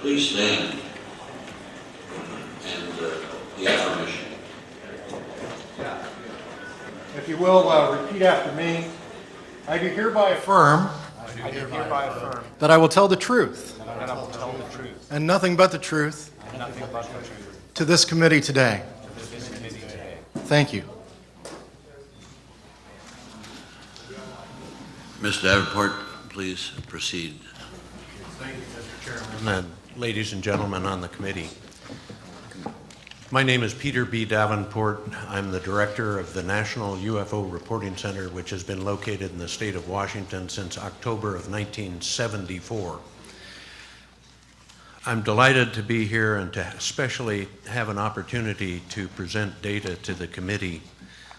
Please stand and the affirmation. If you will, repeat after me. I do hereby affirm that I will tell the truth and nothing but the truth to this committee today. Thank you. Mr. Davenport, please proceed. Thank you, Mr. Chairman. And ladies and gentlemen on the committee. My name is Peter B. Davenport. I'm the director of the National UFO Reporting Center, which has been located in the state of Washington since October of 1974. I'm delighted to be here and to especially have an opportunity to present data to the committee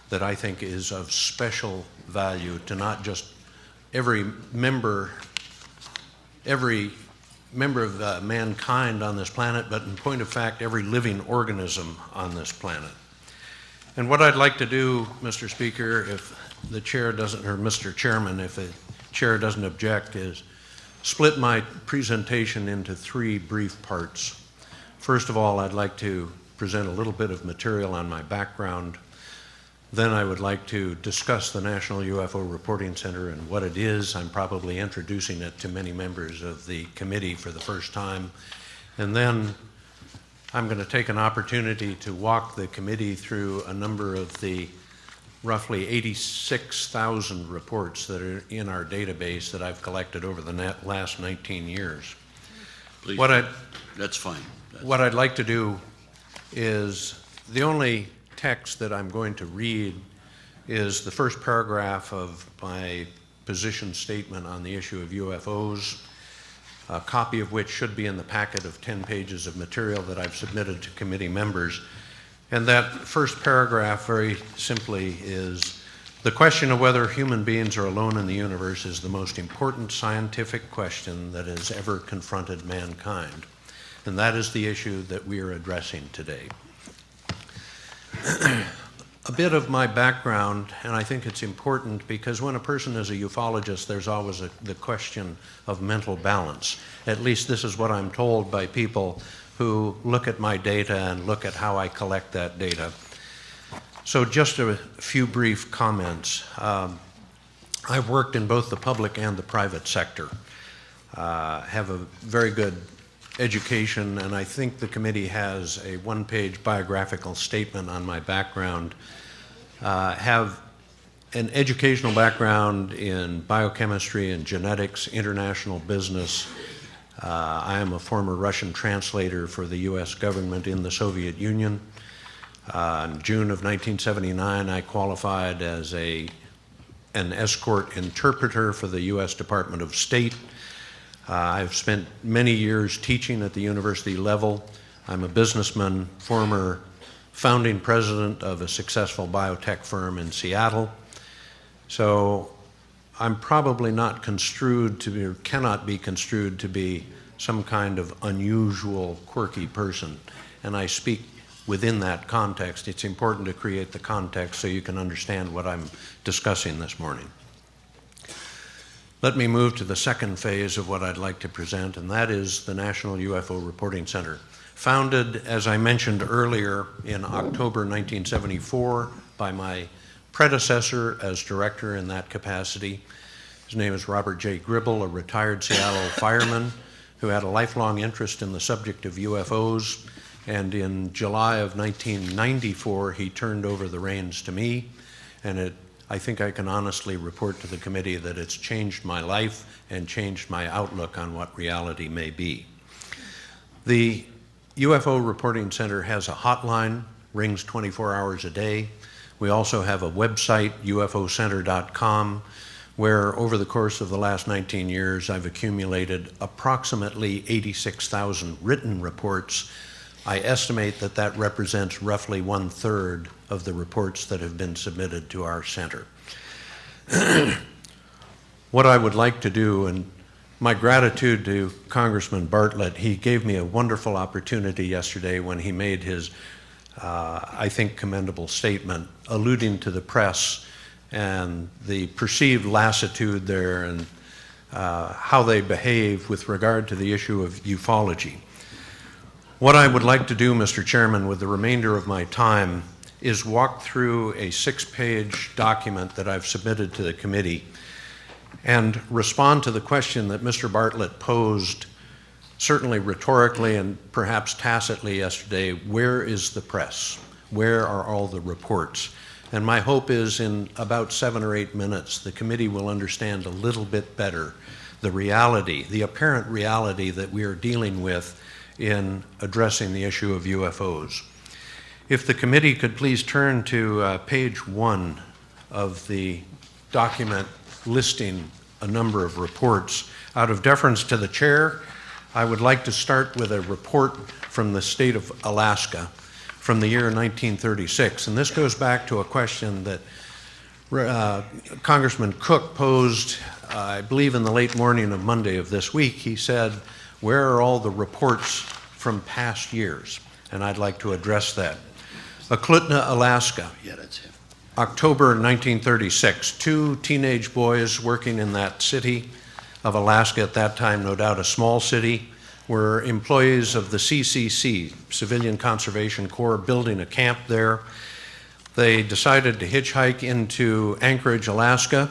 that I think is of special value to not just every member of mankind on this planet, but in point of fact, every living organism on this planet. And what I'd like to do, Mr. Speaker, if the chair doesn't, or Mr. Chairman, if the chair doesn't object, is split my presentation into three brief parts. First of all, I'd like to present a little bit of material on my background. Then I would like to discuss the National UFO Reporting Center and what it is. I'm probably introducing it to many members of the committee for the first time. And then I'm going to take an opportunity to walk the committee through a number of the roughly 86,000 reports that are in our database that I've collected over the last 19 years. Please. That's fine. What I'd like to do is, the only text that I'm going to read is the first paragraph of my position statement on the issue of UFOs, a copy of which should be in the packet of 10 pages of material that I've submitted to committee members. And that first paragraph, very simply, is the question of whether human beings are alone in the universe is the most important scientific question that has ever confronted mankind. And that is the issue that we are addressing today. A bit of my background, and I think it's important because when a person is a ufologist, there's always the question of mental balance. At least this is what I'm told by people who look at my data and look at how I collect that data. So just a few brief comments. I've worked in both the public and the private sector. Have a very good education, and I think the committee has a one-page biographical statement on my background. Have an educational background in biochemistry and genetics, international business. I am a former Russian translator for the U.S. government in the Soviet Union. In June of 1979, I qualified as an escort interpreter for the U.S. Department of State. I've spent many years teaching at the university level. I'm a businessman, former founding president of a successful biotech firm in Seattle. So I'm probably not construed to be, or cannot be construed to be, some kind of unusual, quirky person. And I speak within that context. It's important to create the context so you can understand what I'm discussing this morning. Let me move to the second phase of what I'd like to present, and that is the National UFO Reporting Center. Founded, as I mentioned earlier, in October 1974 by my predecessor as director in that capacity. His name is Robert J. Gribble, a retired Seattle fireman who had a lifelong interest in the subject of UFOs, and in July of 1994 he turned over the reins to me, and I think I can honestly report to the committee that it's changed my life and changed my outlook on what reality may be. The UFO Reporting Center has a hotline, rings 24 hours a day. We also have a website, ufocenter.com, where over the course of the last 19 years I've accumulated approximately 86,000 written reports. I estimate that that represents roughly 1/3 of the reports that have been submitted to our center. What I would like to do, and my gratitude to Congressman Bartlett, he gave me a wonderful opportunity yesterday when he made his, I think, commendable statement alluding to the press and the perceived lassitude there and how they behave with regard to the issue of ufology. What I would like to do, Mr. Chairman, with the remainder of my time is walk through a 6-page document that I've submitted to the committee and respond to the question that Mr. Bartlett posed, certainly rhetorically and perhaps tacitly yesterday: where is the press? Where are all the reports? And my hope is in about 7 or 8 minutes, the committee will understand a little bit better the reality, the apparent reality that we are dealing with in addressing the issue of UFOs. If the committee could please turn to page 1 of the document listing a number of reports. Out of deference to the chair, I would like to start with a report from the state of Alaska from the year 1936. And this goes back to a question that Congressman Cook posed, I believe in the late morning of Monday of this week. He said, where are all the reports from past years? And I'd like to address that. Eklutna, Alaska. Yeah, that's him. October 1936, 2 teenage boys working in that city of Alaska, at that time no doubt a small city, were employees of the CCC, Civilian Conservation Corps, building a camp there. They decided to hitchhike into Anchorage, Alaska.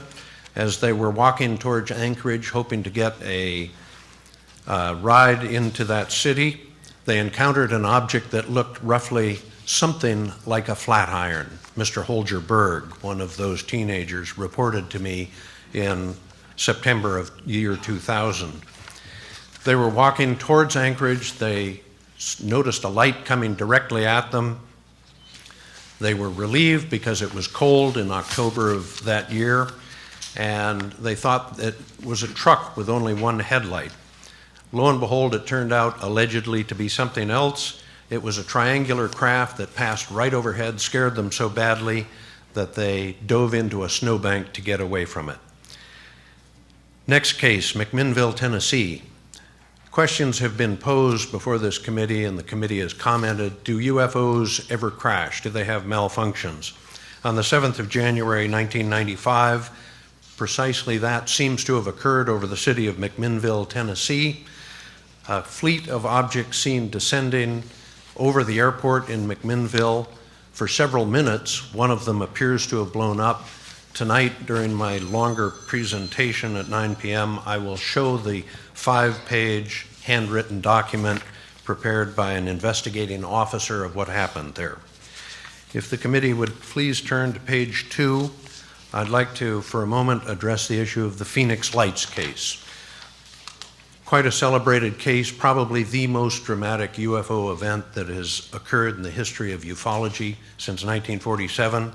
As they were walking towards Anchorage, hoping to get a ride into that city, they encountered an object that looked roughly something like a flat iron. Mr. Holger Berg, one of those teenagers, reported to me in September of year 2000. They were walking towards Anchorage. They noticed a light coming directly at them. They were relieved because it was cold in October of that year, and they thought it was a truck with only one headlight. Lo and behold, it turned out allegedly to be something else. It was a triangular craft that passed right overhead, scared them so badly that they dove into a snowbank to get away from it. Next case, McMinnville, Tennessee. Questions have been posed before this committee, and the committee has commented, do UFOs ever crash? Do they have malfunctions? On the 7th of January, 1995, precisely that seems to have occurred over the city of McMinnville, Tennessee. A fleet of objects seen descending over the airport in McMinnville for several minutes. One of them appears to have blown up. Tonight, during my longer presentation at 9 p.m., I will show the 5-page handwritten document prepared by an investigating officer of what happened there. If the committee would please turn to page 2, I'd like to, for a moment, address the issue of the Phoenix Lights case. Quite a celebrated case, probably the most dramatic UFO event that has occurred in the history of ufology since 1947.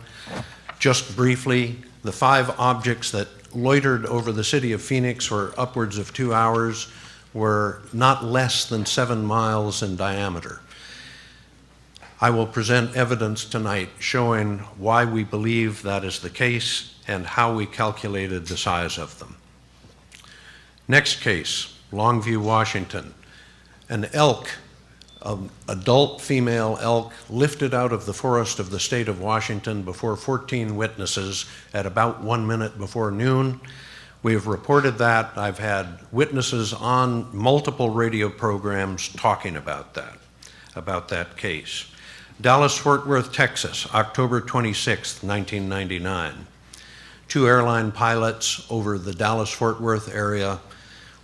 Just briefly, the 5 objects that loitered over the city of Phoenix for upwards of 2 hours were not less than 7 miles in diameter. I will present evidence tonight showing why we believe that is the case and how we calculated the size of them. Next case, Longview, Washington. An elk, an adult female elk, lifted out of the forest of the state of Washington before 14 witnesses at about 1 minute before noon. We have reported that. I've had witnesses on multiple radio programs talking about that case. Dallas-Fort Worth, Texas, October 26, 1999. 2 airline pilots over the Dallas-Fort Worth area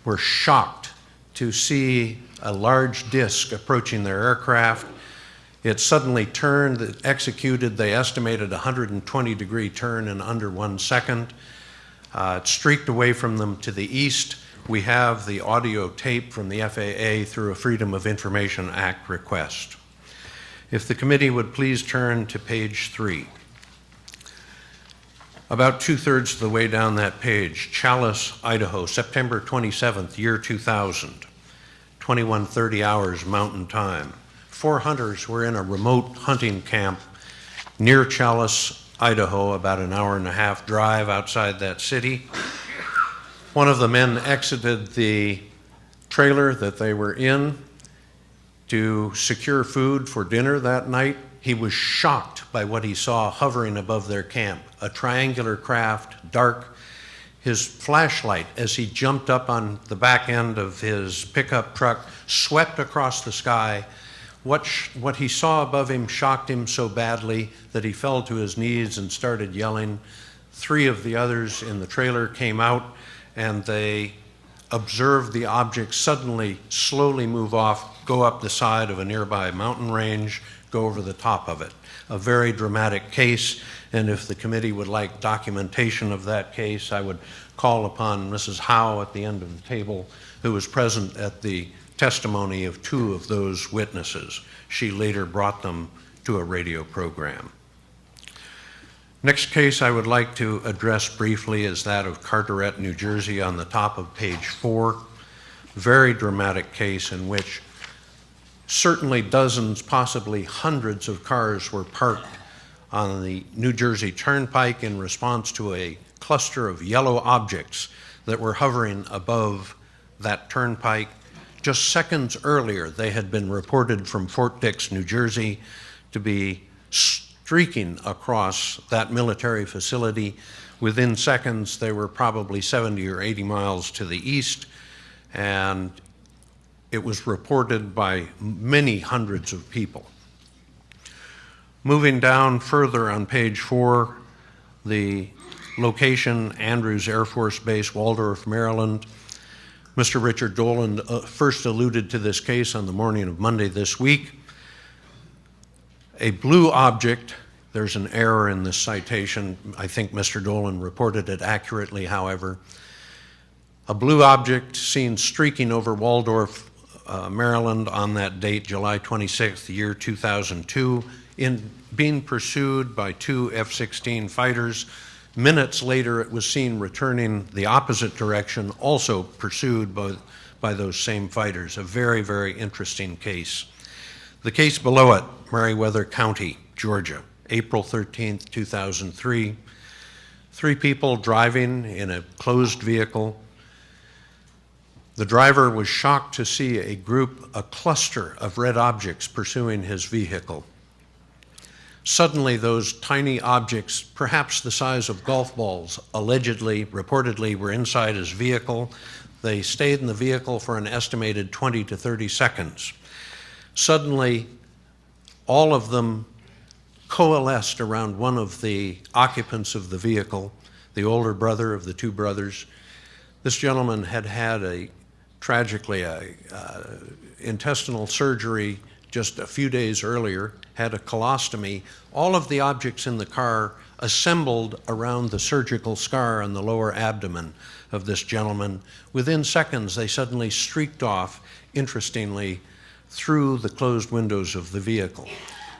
were shocked to see a large disc approaching their aircraft. It suddenly turned, it executed, they estimated a 120-degree turn in under 1 second. It streaked away from them to the east. We have the audio tape from the FAA through a Freedom of Information Act request. If the committee would please turn to page 3. About 2/3 of the way down that page, Challis, Idaho, September 27th, year 2000, 21:30 hours Mountain Time. 4 hunters were in a remote hunting camp near Challis, Idaho, about an hour-and-a-half drive outside that city. One of the men exited the trailer that they were in to secure food for dinner that night. He was shocked by what he saw hovering above their camp, a triangular craft, dark. His flashlight, as he jumped up on the back end of his pickup truck, swept across the sky What he saw above him shocked him so badly that he fell to his knees and started yelling. 3 of the others in the trailer came out, and they observed the object suddenly, slowly move off, go up the side of a nearby mountain range, go over the top of it. A very dramatic case, and if the committee would like documentation of that case, I would call upon Mrs. Howe at the end of the table, who was present at the testimony of 2 of those witnesses. She later brought them to a radio program. Next case I would like to address briefly is that of Carteret, New Jersey, on the top of page 4. Very dramatic case in which certainly dozens, possibly hundreds of cars were parked on the New Jersey Turnpike in response to a cluster of yellow objects that were hovering above that turnpike. Just seconds earlier, they had been reported from Fort Dix, New Jersey, to be streaking across that military facility. Within seconds, they were probably 70 or 80 miles to the east, and it was reported by many hundreds of people. Moving down further on page 4, the location, Andrews Air Force Base, Waldorf, Maryland. Mr. Richard Dolan first alluded to this case on the morning of Monday this week. A blue object, there's an error in this citation. I think Mr. Dolan reported it accurately, however. A blue object seen streaking over Waldorf, Maryland on that date, July 26th, the year 2002, being pursued by 2 F-16 fighters. Minutes later, it was seen returning the opposite direction, also pursued by those same fighters. A very, very interesting case. The case below it, Meriwether County, Georgia, April 13th, 2003. 3 people driving in a closed vehicle. The driver was shocked to see a cluster of red objects pursuing his vehicle. Suddenly, those tiny objects, perhaps the size of golf balls, reportedly were inside his vehicle. They stayed in the vehicle for an estimated 20 to 30 seconds. Suddenly, all of them coalesced around one of the occupants of the vehicle, the older brother of the 2 brothers. This gentleman had tragically, intestinal surgery just a few days earlier, had a colostomy. All of the objects in the car assembled around the surgical scar on the lower abdomen of this gentleman. Within seconds, they suddenly streaked off, interestingly, through the closed windows of the vehicle.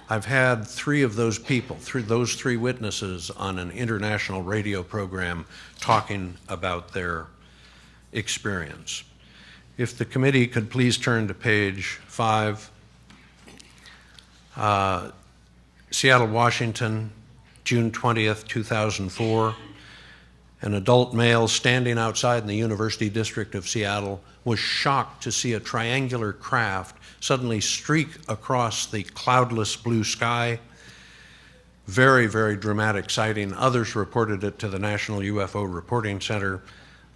I've had 3 of those people, those 3 witnesses, on an international radio program talking about their experience. If the committee could please turn to page 5. Seattle, Washington, June 20th, 2004. An adult male standing outside in the University District of Seattle was shocked to see a triangular craft suddenly streak across the cloudless blue sky. Very, very dramatic sighting. Others reported it to the National UFO Reporting Center.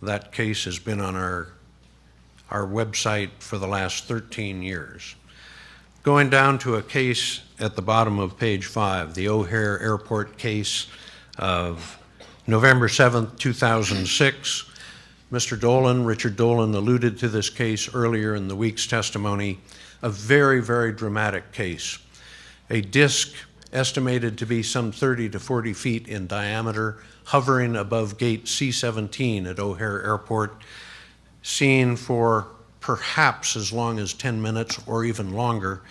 That case has been on our website for the last 13 years. Going down to a case at the bottom of page 5, the O'Hare Airport case of November 7th, 2006. Mr. Dolan, Richard Dolan, alluded to this case earlier in the week's testimony. A very, very dramatic case. A disc estimated to be some 30 to 40 feet in diameter, hovering above gate C-17 at O'Hare Airport, seen for perhaps as long as 10 minutes or even longer.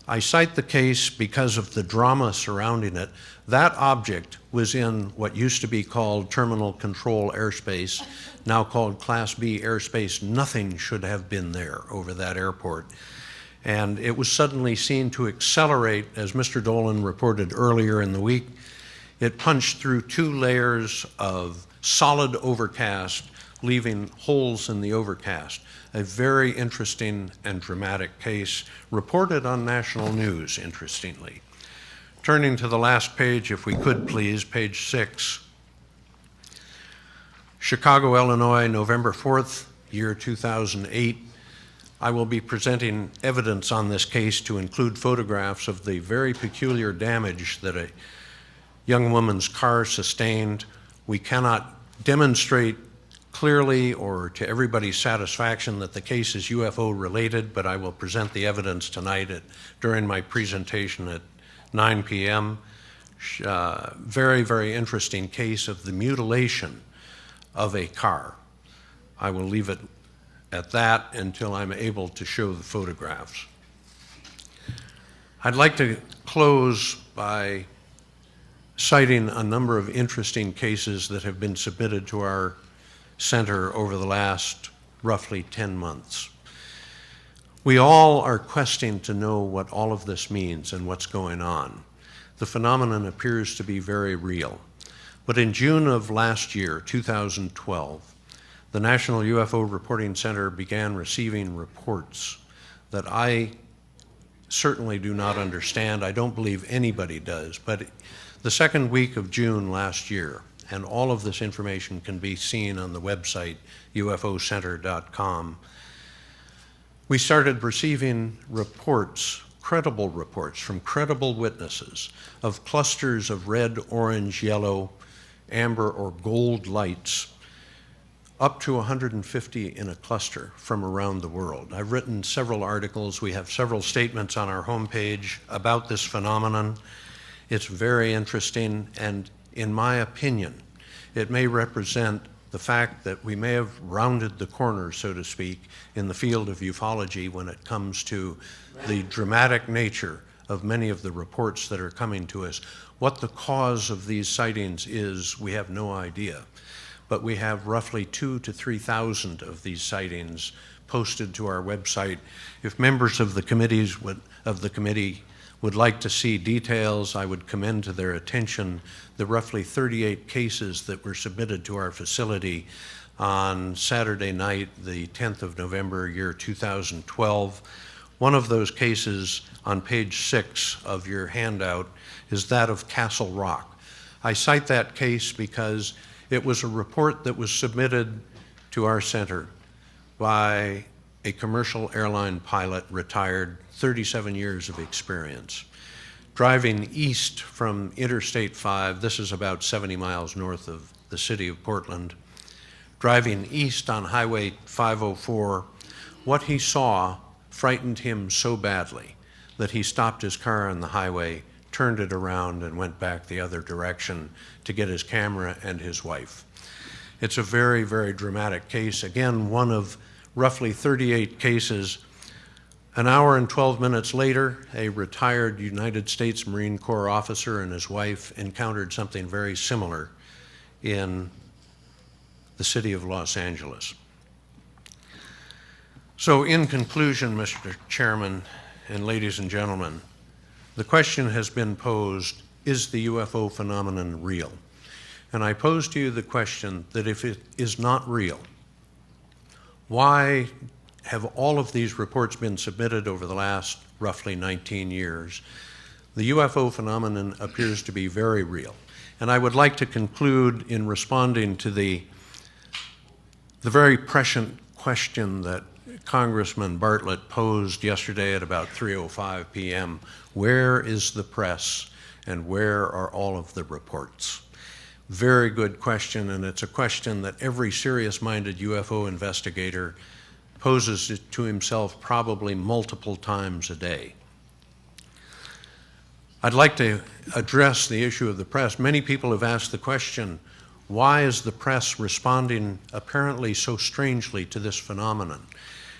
I cite the case because of the drama surrounding it. That object was in what used to be called terminal control airspace, now called Class B airspace. Nothing should have been there over that airport. And it was suddenly seen to accelerate, as Mr. Dolan reported earlier in the week. It punched through 2 layers of solid overcast, leaving holes in the overcast. A very interesting and dramatic case, reported on national news, interestingly. Turning to the last page, if we could please, page 6. Chicago, Illinois, November 4th, year 2008. I will be presenting evidence on this case to include photographs of the very peculiar damage that a young woman's car sustained. We cannot demonstrate clearly or to everybody's satisfaction that the case is UFO related, but I will present the evidence tonight during my presentation at 9 p.m. Very, very interesting case of the mutilation of a car. I will leave it at that until I'm able to show the photographs. I'd like to close by citing a number of interesting cases that have been submitted to our center over the last roughly 10 months. We all are questing to know what all of this means and what's going on. The phenomenon appears to be very real. But in June of last year, 2012, the National UFO Reporting Center began receiving reports that I certainly do not understand. I don't believe anybody does. But the second week of June last year, and all of this information can be seen on the website ufocenter.com, we started receiving reports, credible reports from credible witnesses of clusters of red, orange, yellow, amber, or gold lights, up to 150 in a cluster from around the world. I've written several articles. We have several statements on our homepage about this phenomenon. It's very interesting, and in my opinion, it may represent the fact that we may have rounded the corner, so to speak, in the field of ufology when it comes to the dramatic nature of many of the reports that are coming to us. What the cause of these sightings is, we have no idea. But we have roughly 2,000 to 3,000 of these sightings posted to our website. If members of the committee would like to see details, I would commend to their attention the roughly 38 cases that were submitted to our facility on Saturday night, the 10th of November, year 2012. One of those cases on page 6 of your handout is that of Castle Rock. I cite that case because it was a report that was submitted to our center by a commercial airline pilot, retired, 37 years of experience. Driving east from Interstate 5, this is about 70 miles north of the city of Portland, driving east on Highway 504, what he saw frightened him so badly that he stopped his car on the highway, turned it around, and went back the other direction to get his camera and his wife. It's a very, very dramatic case. Again, one of roughly 38 cases. An hour and 12 minutes later, a retired United States Marine Corps officer and his wife encountered something very similar in the city of Los Angeles. So in conclusion, Mr. Chairman and ladies and gentlemen, the question has been posed, is the UFO phenomenon real? And I pose to you the question that if it is not real, why have all of these reports been submitted over the last roughly 19 years? The UFO phenomenon appears to be very real. And I would like to conclude in responding to the very prescient question that Congressman Bartlett posed yesterday at about 3:05 p.m. Where is the press and where are all of the reports? Very good question, and it's a question that every serious-minded UFO investigator poses it to himself probably multiple times a day. I'd like to address the issue of the press. Many people have asked the question, why is the press responding apparently so strangely to this phenomenon?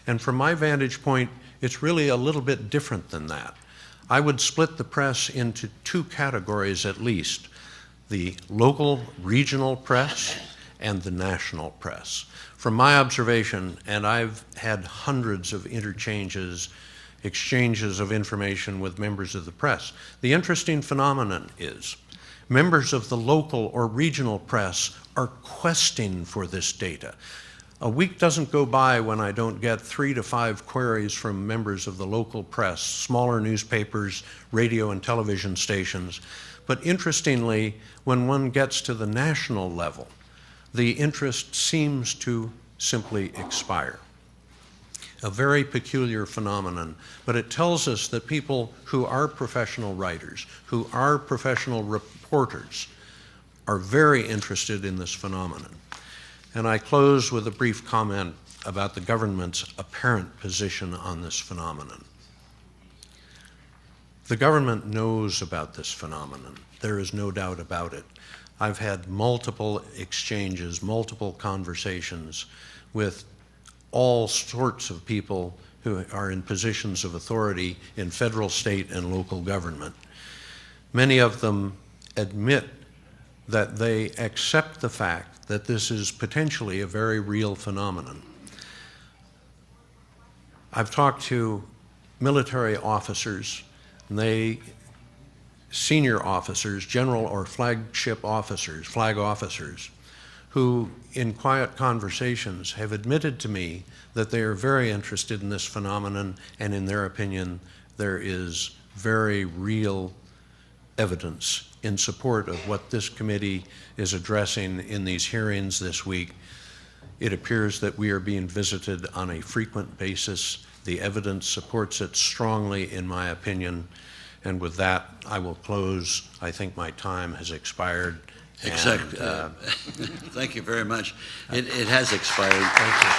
And from my vantage point, it's really a little bit different than that. I would split the press into two categories at least: the local, regional press and the national press. From my observation, and I've had hundreds of exchanges of information with members of the press, the interesting phenomenon is members of the local or regional press are questing for this data. A week doesn't go by when I don't get 3 to 5 queries from members of the local press, smaller newspapers, radio and television stations. But interestingly, when one gets to the national level, the interest seems to simply expire. a very peculiar phenomenon, but it tells us that people who are professional writers, who are professional reporters, are very interested in this phenomenon. And I close with a brief comment about the government's apparent position on this phenomenon. The government knows about this phenomenon. There is no doubt about it. I've had multiple exchanges, multiple conversations with all sorts of people who are in positions of authority in federal, state, and local government. Many of them admit that they accept the fact that this is potentially a very real phenomenon. I've talked to military officers, and senior officers, general or flagship officers, flag officers, who in quiet conversations have admitted to me that they are very interested in this phenomenon, and in their opinion, there is very real evidence in support of what this committee is addressing in these hearings this week. It appears that we are being visited on a frequent basis. The evidence supports it strongly, in my opinion. And with that, I will close. I think my time has expired. Exactly. Thank you very much. It has expired. Thank you.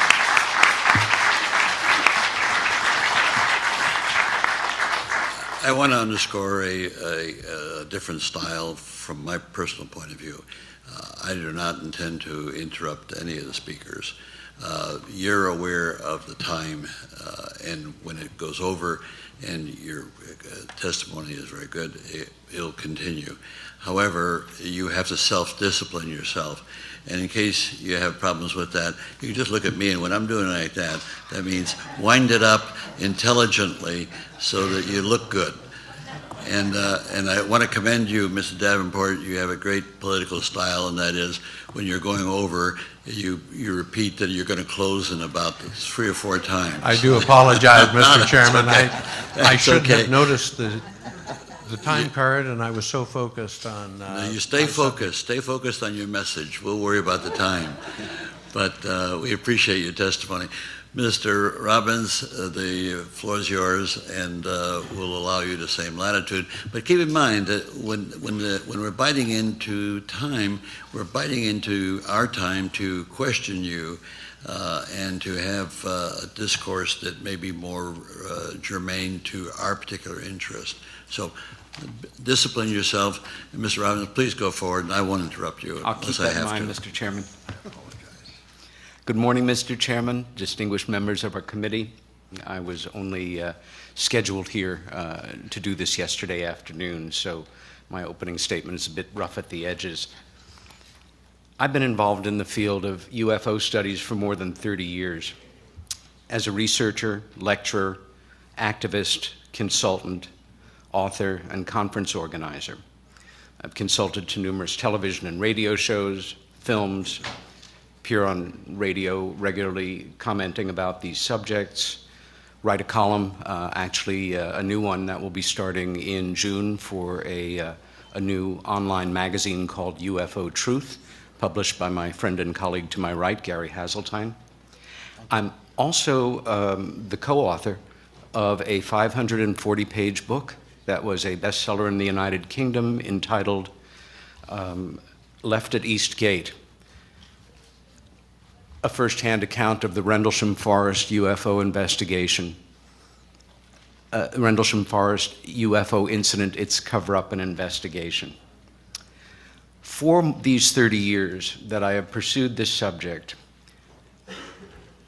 I want to underscore a different style from my personal point of view. I do not intend to interrupt any of the speakers. You're aware of the time, and when it goes over, and your testimony is very good, it'll continue. However, you have to self-discipline yourself. And in case you have problems with that, you can just look at me, and when I'm doing it like that, that means wind it up intelligently so that you look good. And I want to commend you, Mr. Davenport. You have a great political style, and that is when you're going over, you repeat that you're going to close in about 3 or 4 times. I do apologize, Mr. Chairman. Okay. I should okay. have noticed the time card, and I was so focused on... No, you stay focused. Stay focused on your message. We'll worry about the time. But we appreciate your testimony. Mr. Robbins, the floor is yours, and we'll allow you the same latitude. But keep in mind that when we're biting into time, we're biting into our time to question you and to have a discourse that may be more germane to our particular interest. So discipline yourself. And Mr. Robbins, please go forward, and I won't interrupt you I'll keep unless I that in have mind, to. Mr. Chairman. Good morning, Mr. Chairman, distinguished members of our committee. I was only scheduled here to do this yesterday afternoon, so my opening statement is a bit rough at the edges. I've been involved in the field of UFO studies for more than 30 years. As a researcher, lecturer, activist, consultant, author, and conference organizer. I've consulted to numerous television and radio shows, films, appear on radio regularly commenting about these subjects, write a column, actually a new one that will be starting in June for a new online magazine called UFO Truth, published by my friend and colleague to my right, Gary Haseltine. I'm also the co-author of a 540-page book that was a bestseller in the United Kingdom entitled Left at East Gate, a first-hand account of the Rendlesham Forest UFO investigation, Rendlesham Forest UFO incident, its cover-up and investigation. For these 30 years that I have pursued this subject,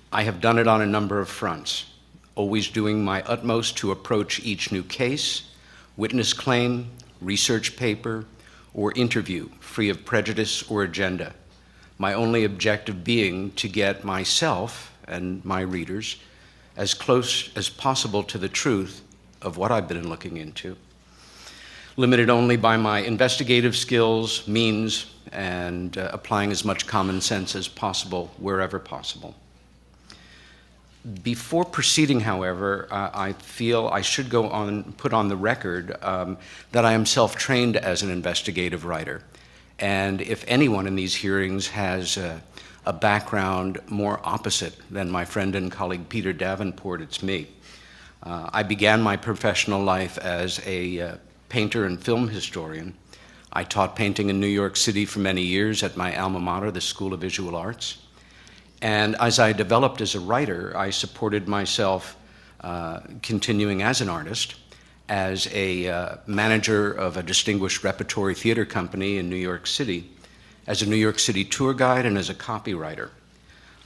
I have done it on a number of fronts, always doing my utmost to approach each new case, witness claim, research paper, or interview free of prejudice or agenda. My only objective being to get myself and my readers as close as possible to the truth of what I've been looking into, limited only by my investigative skills, means, and applying as much common sense as possible wherever possible. Before proceeding, however, I feel I should put on the record that I am self-trained as an investigative writer. And if anyone in these hearings has a a background more opposite than my friend and colleague Peter Davenport. It's me. I began my professional life as a painter and film historian. I taught painting in New York City for many years at my alma mater, the School of Visual Arts. And as I developed as a writer, I supported myself continuing as an artist, as a manager of a distinguished repertory theater company in New York City, as a New York City tour guide, and as a copywriter.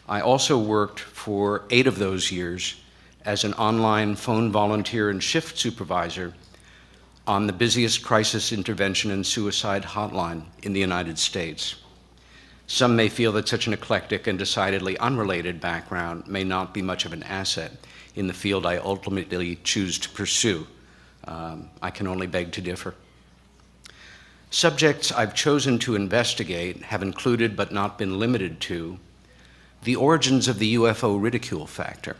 I also worked for 8 of those years as an online phone volunteer and shift supervisor on the busiest crisis intervention and suicide hotline in the United States. Some may feel that such an eclectic and decidedly unrelated background may not be much of an asset in the field I ultimately choose to pursue. I can only beg to differ. Subjects I've chosen to investigate have included, but not been limited to, the origins of the UFO ridicule factor,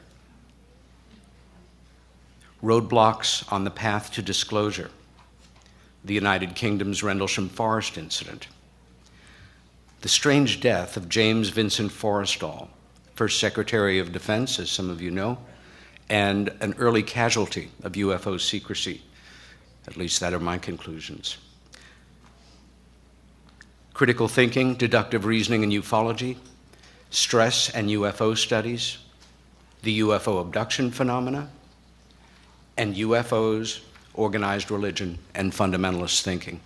roadblocks on the path to disclosure, the United Kingdom's Rendlesham Forest incident, the strange death of James Vincent Forrestal, first Secretary of Defense, as some of you know, and an early casualty of UFO secrecy. At least that are my conclusions. Critical thinking, deductive reasoning and ufology, stress and UFO studies, the UFO abduction phenomena, and UFOs, organized religion, and fundamentalist thinking.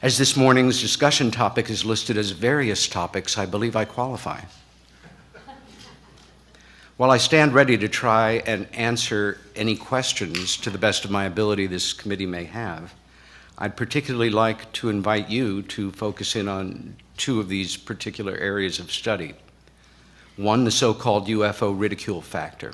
As this morning's discussion topic is listed as various topics, I believe I qualify. While I stand ready to try and answer any questions to the best of my ability this committee may have, I'd particularly like to invite you to focus in on 2 of these particular areas of study. One, the so-called UFO ridicule factor.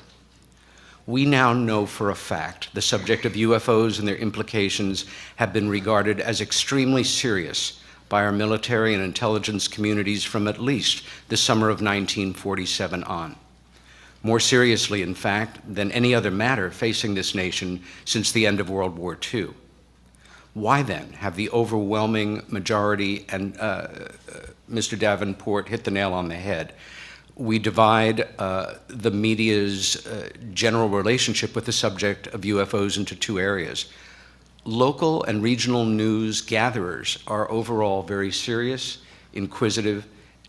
We now know for a fact the subject of UFOs and their implications have been regarded as extremely serious by our military and intelligence communities from at least the summer of 1947 on. More seriously, in fact, than any other matter facing this nation since the end of World War II. Why then have the overwhelming majority, and Mr. Davenport hit the nail on the head, we divide the media's general relationship with the subject of UFOs into 2 areas. Local and regional news gatherers are overall very serious, inquisitive,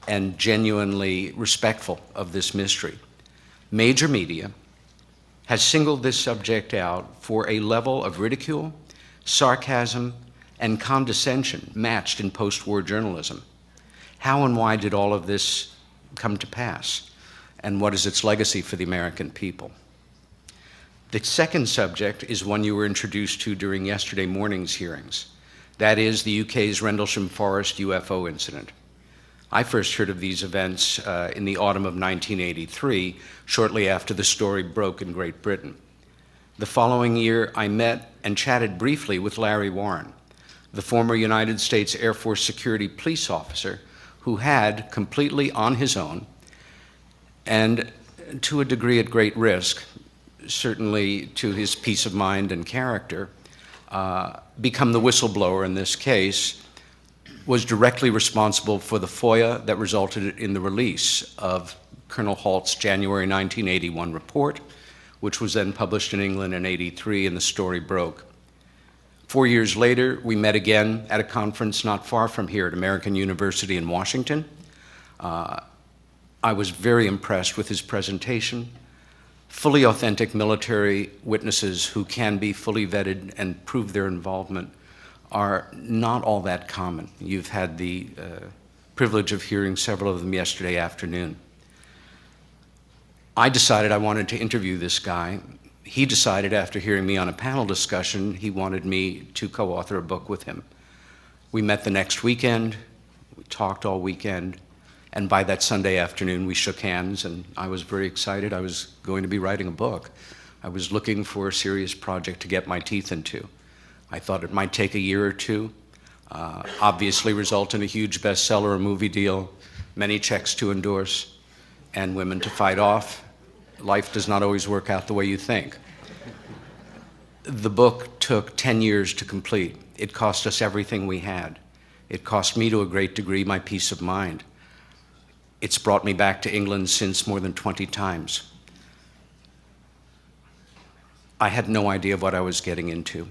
and genuinely respectful of this mystery. Major media has singled this subject out for a level of ridicule, sarcasm, and condescension matched in post-war journalism. How and why did all of this come to pass? And what is its legacy for the American people? The second subject is one you were introduced to during yesterday morning's hearings. That is the UK's Rendlesham Forest UFO incident. I first heard of these events in the autumn of 1983, shortly after the story broke in Great Britain. The following year, I met and chatted briefly with Larry Warren, the former United States Air Force security police officer who had, completely on his own, and to a degree at great risk, certainly to his peace of mind and character, become the whistleblower in this case, was directly responsible for the FOIA that resulted in the release of Colonel Halt's January 1981 report, which was then published in England in '83, and the story broke. 4 years later, we met again at a conference not far from here at American University in Washington. I was very impressed with his presentation. Fully authentic military witnesses who can be fully vetted and prove their involvement are not all that common. You've had the privilege of hearing several of them yesterday afternoon. I decided I wanted to interview this guy. He decided, after hearing me on a panel discussion, he wanted me to co-author a book with him. We met the next weekend, we talked all weekend, and by that Sunday afternoon we shook hands, and I was very excited. I was going to be writing a book. I was looking for a serious project to get my teeth into. I thought it might take a year or 2, obviously result in a huge bestseller, a movie deal, many checks to endorse, and women to fight off. Life does not always work out the way you think. The book took 10 years to complete. It cost us everything we had. It cost me, to a great degree, my peace of mind. It's brought me back to England since more than 20 times. I had no idea what I was getting into.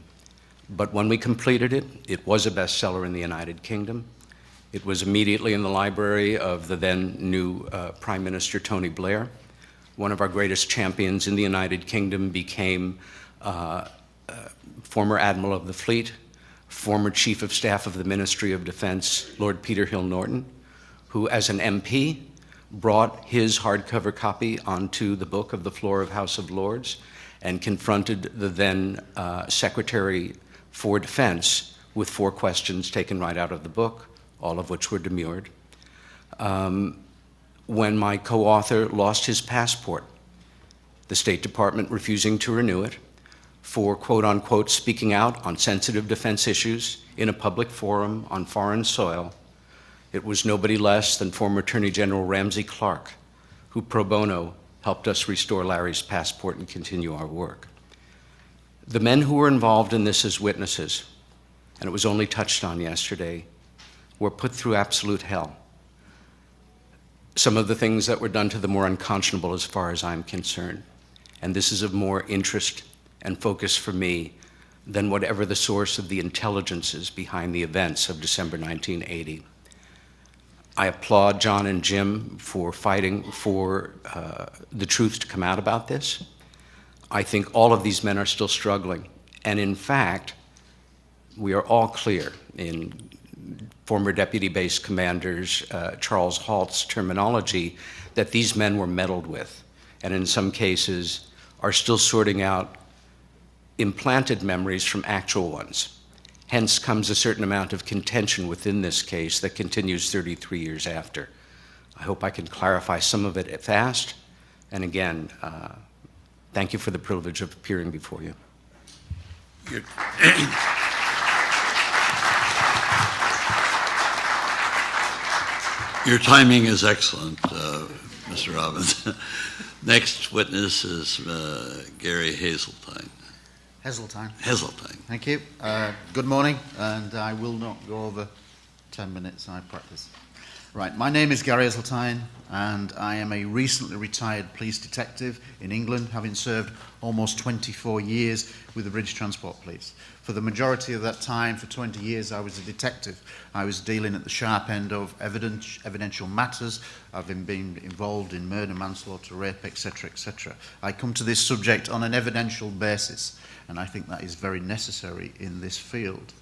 But when we completed it, it was a bestseller in the United Kingdom. It was immediately in the library of the then new Prime Minister Tony Blair. One of our greatest champions in the United Kingdom became former Admiral of the Fleet, former Chief of Staff of the Ministry of Defense, Lord Peter Hill Norton, who as an MP brought his hardcover copy onto the book of the floor of House of Lords and confronted the then Secretary for Defense with 4 questions taken right out of the book, all of which were demurred. When my co-author lost his passport, the State Department refusing to renew it for quote-unquote speaking out on sensitive defense issues in a public forum on foreign soil, it was nobody less than former Attorney General Ramsey Clark who pro bono helped us restore Larry's passport and continue our work. The men who were involved in this as witnesses, and it was only touched on yesterday, were put through absolute hell. Some of the things that were done to them were unconscionable as far as I'm concerned. And this is of more interest and focus for me than whatever the source of the intelligence is behind the events of December 1980. I applaud John and Jim for fighting for the truth to come out about this. I think all of these men are still struggling. And in fact, we are all clear in former Deputy Base Commanders Charles Halt's terminology that these men were meddled with, and in some cases are still sorting out implanted memories from actual ones. Hence comes a certain amount of contention within this case that continues 33 years after. I hope I can clarify some of it fast, and again, thank you for the privilege of appearing before you. Your timing is excellent, Mr. Robbins. Next witness is Gary Hazeltine. Hazeltine. Thank you. Good morning, and I will not go over 10 minutes, I practice. Right, my name is Gary Hazeltine, and I am a recently retired police detective in England, having served almost 24 years with the British Transport Police. For the majority of that time, for 20 years, I was a detective. I was dealing at the sharp end of evidential matters, having been involved in murder, manslaughter, rape, etc., etc. I come to this subject on an evidential basis, and I think that is very necessary in this field.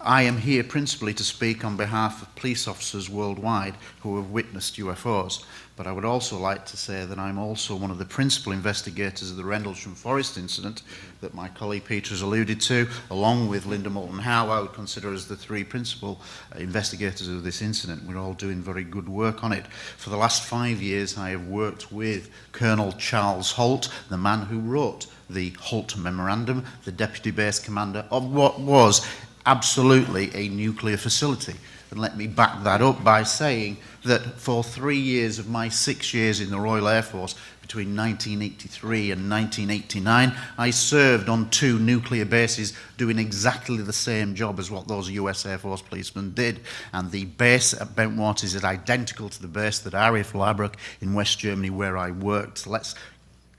I am here principally to speak on behalf of police officers worldwide who have witnessed UFOs, but I would also like to say that I'm also one of the principal investigators of the Rendlesham Forest incident that my colleague Peter has alluded to, along with Linda Moulton Howe, I would consider as the 3 principal investigators of this incident. We're all doing very good work on it. For the last 5 years, I have worked with Colonel Charles Holt, the man who wrote the Holt Memorandum, the Deputy Base Commander of what was absolutely a nuclear facility. And let me back that up by saying that for 3 years of my 6 years in the Royal Air Force, between 1983 and 1989, I served on 2 nuclear bases doing exactly the same job as what those US Air Force policemen did. And the base at Bentwaters is identical to the base that RAF Labrook in West Germany where I worked. Let's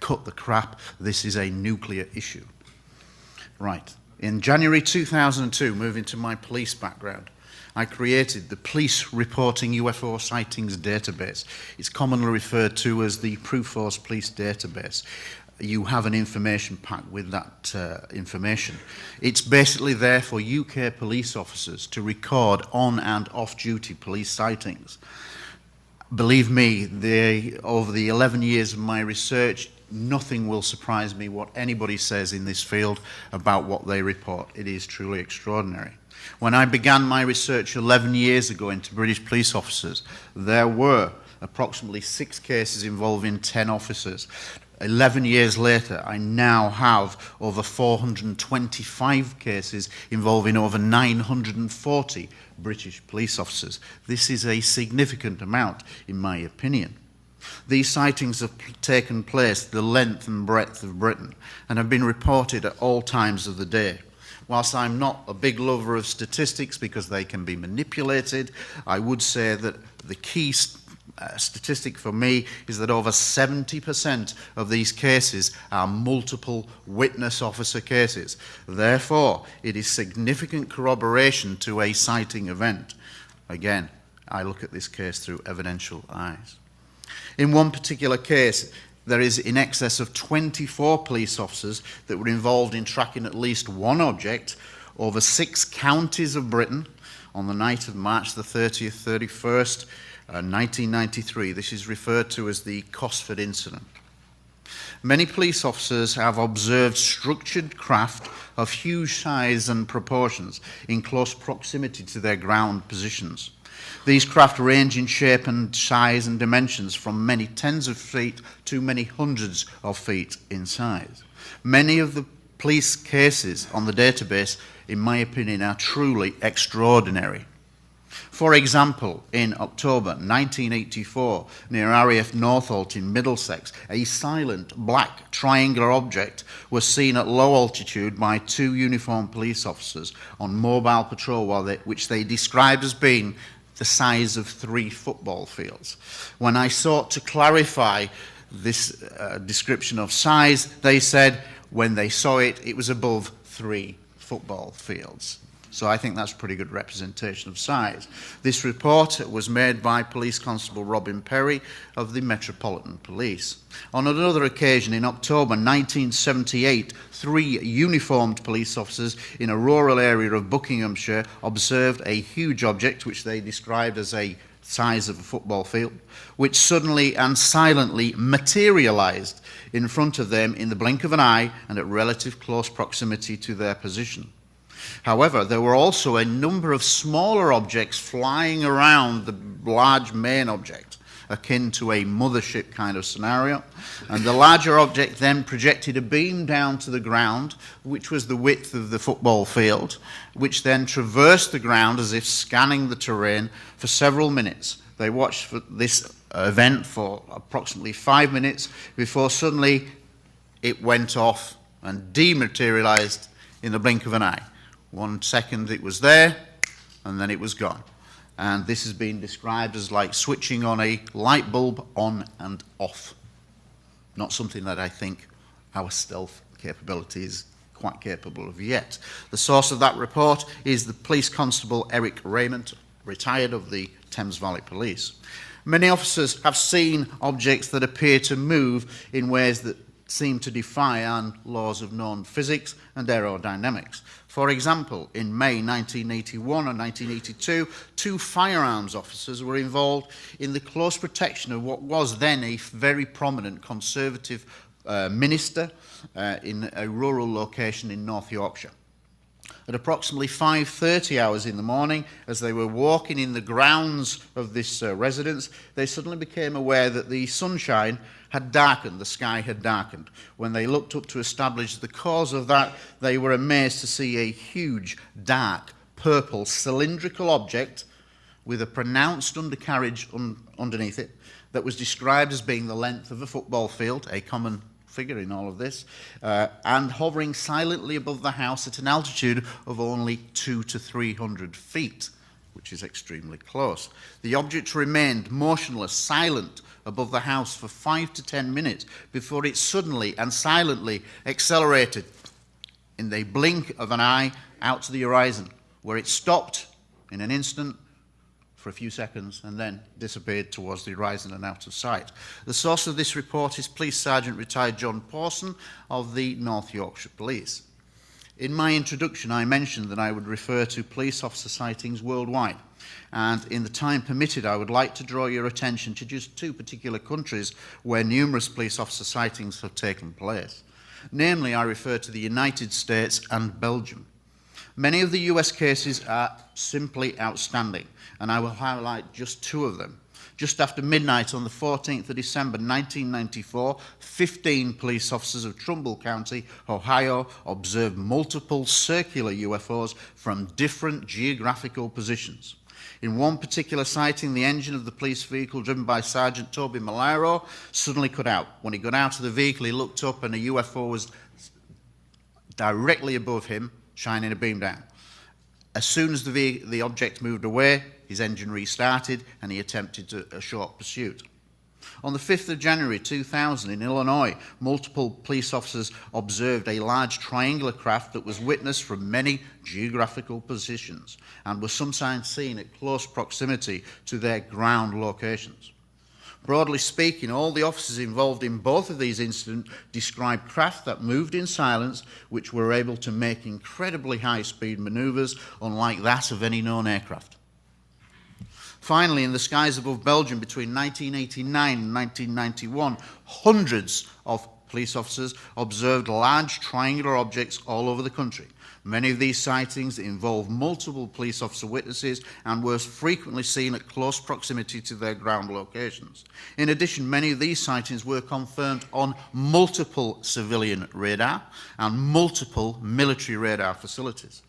cut the crap. This is a nuclear issue. Right. In January 2002, moving to my police background, I created the Police Reporting UFO Sightings Database. It's commonly referred to as the Proof Force Police Database. You have an information pack with that information. It's basically there for UK police officers to record on and off-duty police sightings. Believe me, over the 11 years of my research, nothing will surprise me what anybody says in this field about what they report. It is truly extraordinary. When I began my research 11 years ago into British police officers, there were approximately 6 cases involving 10 officers. 11 years later, I now have over 425 cases involving over 940 British police officers. This is a significant amount, in my opinion. These sightings have taken place the length and breadth of Britain and have been reported at all times of the day. Whilst I'm not a big lover of statistics because they can be manipulated, I would say that the key statistic for me is that over 70% of these cases are multiple witness officer cases. Therefore, it is significant corroboration to a sighting event. Again, I look at this case through evidential eyes. In one particular case, there is in excess of 24 police officers that were involved in tracking at least one object over 6 counties of Britain on the night of March the 30th, 31st, 1993. This is referred to as the Cosford incident. Many police officers have observed structured craft of huge size and proportions in close proximity to their ground positions. These craft range in shape and size and dimensions from many tens of feet to many hundreds of feet in size. Many of the police cases on the database, in my opinion, are truly extraordinary. For example, in October 1984, near RAF Northolt in Middlesex, a silent black triangular object was seen at low altitude by 2 uniformed police officers on mobile patrol, which they described as being the size of 3 football fields. When I sought to clarify this description of size, they said when they saw it, it was above 3 football fields. So I think that's a pretty good representation of size. This report was made by Police Constable Robin Perry of the Metropolitan Police. On another occasion, in October 1978, 3 uniformed police officers in a rural area of Buckinghamshire observed a huge object, which they described as a size of a football field, which suddenly and silently materialized in front of them in the blink of an eye and at relative close proximity to their position. However, there were also a number of smaller objects flying around the large main object, akin to a mothership kind of scenario, and the larger object then projected a beam down to the ground, which was the width of the football field, which then traversed the ground as if scanning the terrain for several minutes. They watched for this event for approximately 5 minutes before suddenly it went off and dematerialized in the blink of an eye. 1 second it was there, and then it was gone. And this has been described as like switching on a light bulb on and off. Not something that I think our stealth capability is quite capable of yet. The source of that report is the Police Constable Eric Raymond, retired of the Thames Valley Police. Many officers have seen objects that appear to move in ways that seem to defy laws of known physics and aerodynamics. For example, in May 1981 and 1982, 2 firearms officers were involved in the close protection of what was then a very prominent Conservative minister in a rural location in North Yorkshire. At approximately 5:30 hours in the morning, as they were walking in the grounds of this residence, they suddenly became aware that the sunshine had darkened, the sky had darkened. When they looked up to establish the cause of that, they were amazed to see a huge, dark, purple, cylindrical object with a pronounced undercarriage underneath it that was described as being the length of a football field, a common figure in all of this, and hovering silently above the house at an altitude of only 200 to 300 feet, which is extremely close. The object remained motionless, silent, above the house for 5 to 10 minutes before it suddenly and silently accelerated in the blink of an eye out to the horizon, where it stopped in an instant for a few seconds and then disappeared towards the horizon and out of sight. The source of this report is Police Sergeant retired John Pawson of the North Yorkshire Police. In my introduction, I mentioned that I would refer to police officer sightings worldwide. And in the time permitted, I would like to draw your attention to just 2 particular countries where numerous police officer sightings have taken place. Namely, I refer to the United States and Belgium. Many of the US cases are simply outstanding, and I will highlight just 2 of them. Just after midnight on the 14th of December 1994, 15 police officers of Trumbull County, Ohio, observed multiple circular UFOs from different geographical positions. In one particular sighting, the engine of the police vehicle driven by Sergeant Toby Malaro suddenly cut out. When he got out of the vehicle, he looked up and a UFO was directly above him, shining a beam down. As soon as the object moved away, his engine restarted and he attempted a short pursuit. On the 5th of January 2000 in Illinois, multiple police officers observed a large triangular craft that was witnessed from many geographical positions and was sometimes seen at close proximity to their ground locations. Broadly speaking, all the officers involved in both of these incidents described craft that moved in silence, which were able to make incredibly high-speed maneuvers, unlike that of any known aircraft. Finally, in the skies above Belgium between 1989 and 1991, hundreds of police officers observed large triangular objects all over the country. Many of these sightings involved multiple police officer witnesses and were frequently seen at close proximity to their ground locations. In addition, many of these sightings were confirmed on multiple civilian radar and multiple military radar facilities.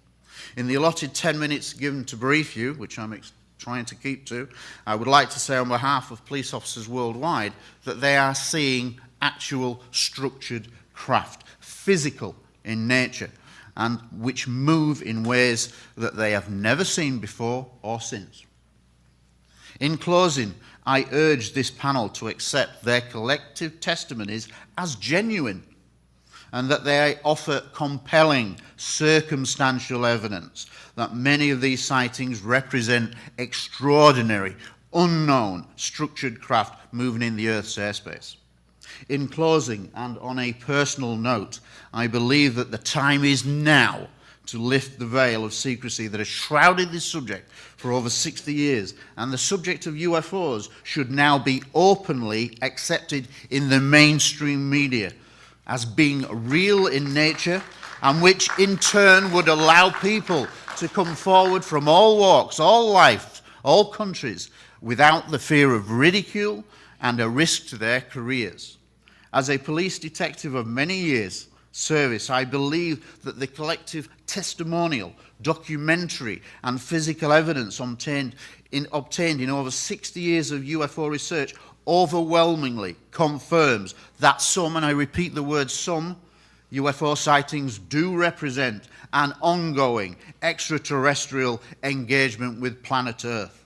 In the allotted 10 minutes given to brief you, which I'm trying to keep to, I would like to say on behalf of police officers worldwide that they are seeing actual structured craft, physical in nature, and which move in ways that they have never seen before or since. In closing, I urge this panel to accept their collective testimonies as genuine and that they offer compelling circumstantial evidence that many of these sightings represent extraordinary, unknown, structured craft moving in the Earth's airspace. In closing, and on a personal note, I believe that the time is now to lift the veil of secrecy that has shrouded this subject for over 60 years, and the subject of UFOs should now be openly accepted in the mainstream media as being real in nature, and which in turn would allow people to come forward from all walks, all life, all countries, without the fear of ridicule and a risk to their careers. As a police detective of many years' service, I believe that the collective testimonial, documentary, and physical evidence obtained in over 60 years of UFO research overwhelmingly confirms that some, and I repeat the word some, UFO sightings do represent an ongoing extraterrestrial engagement with planet Earth.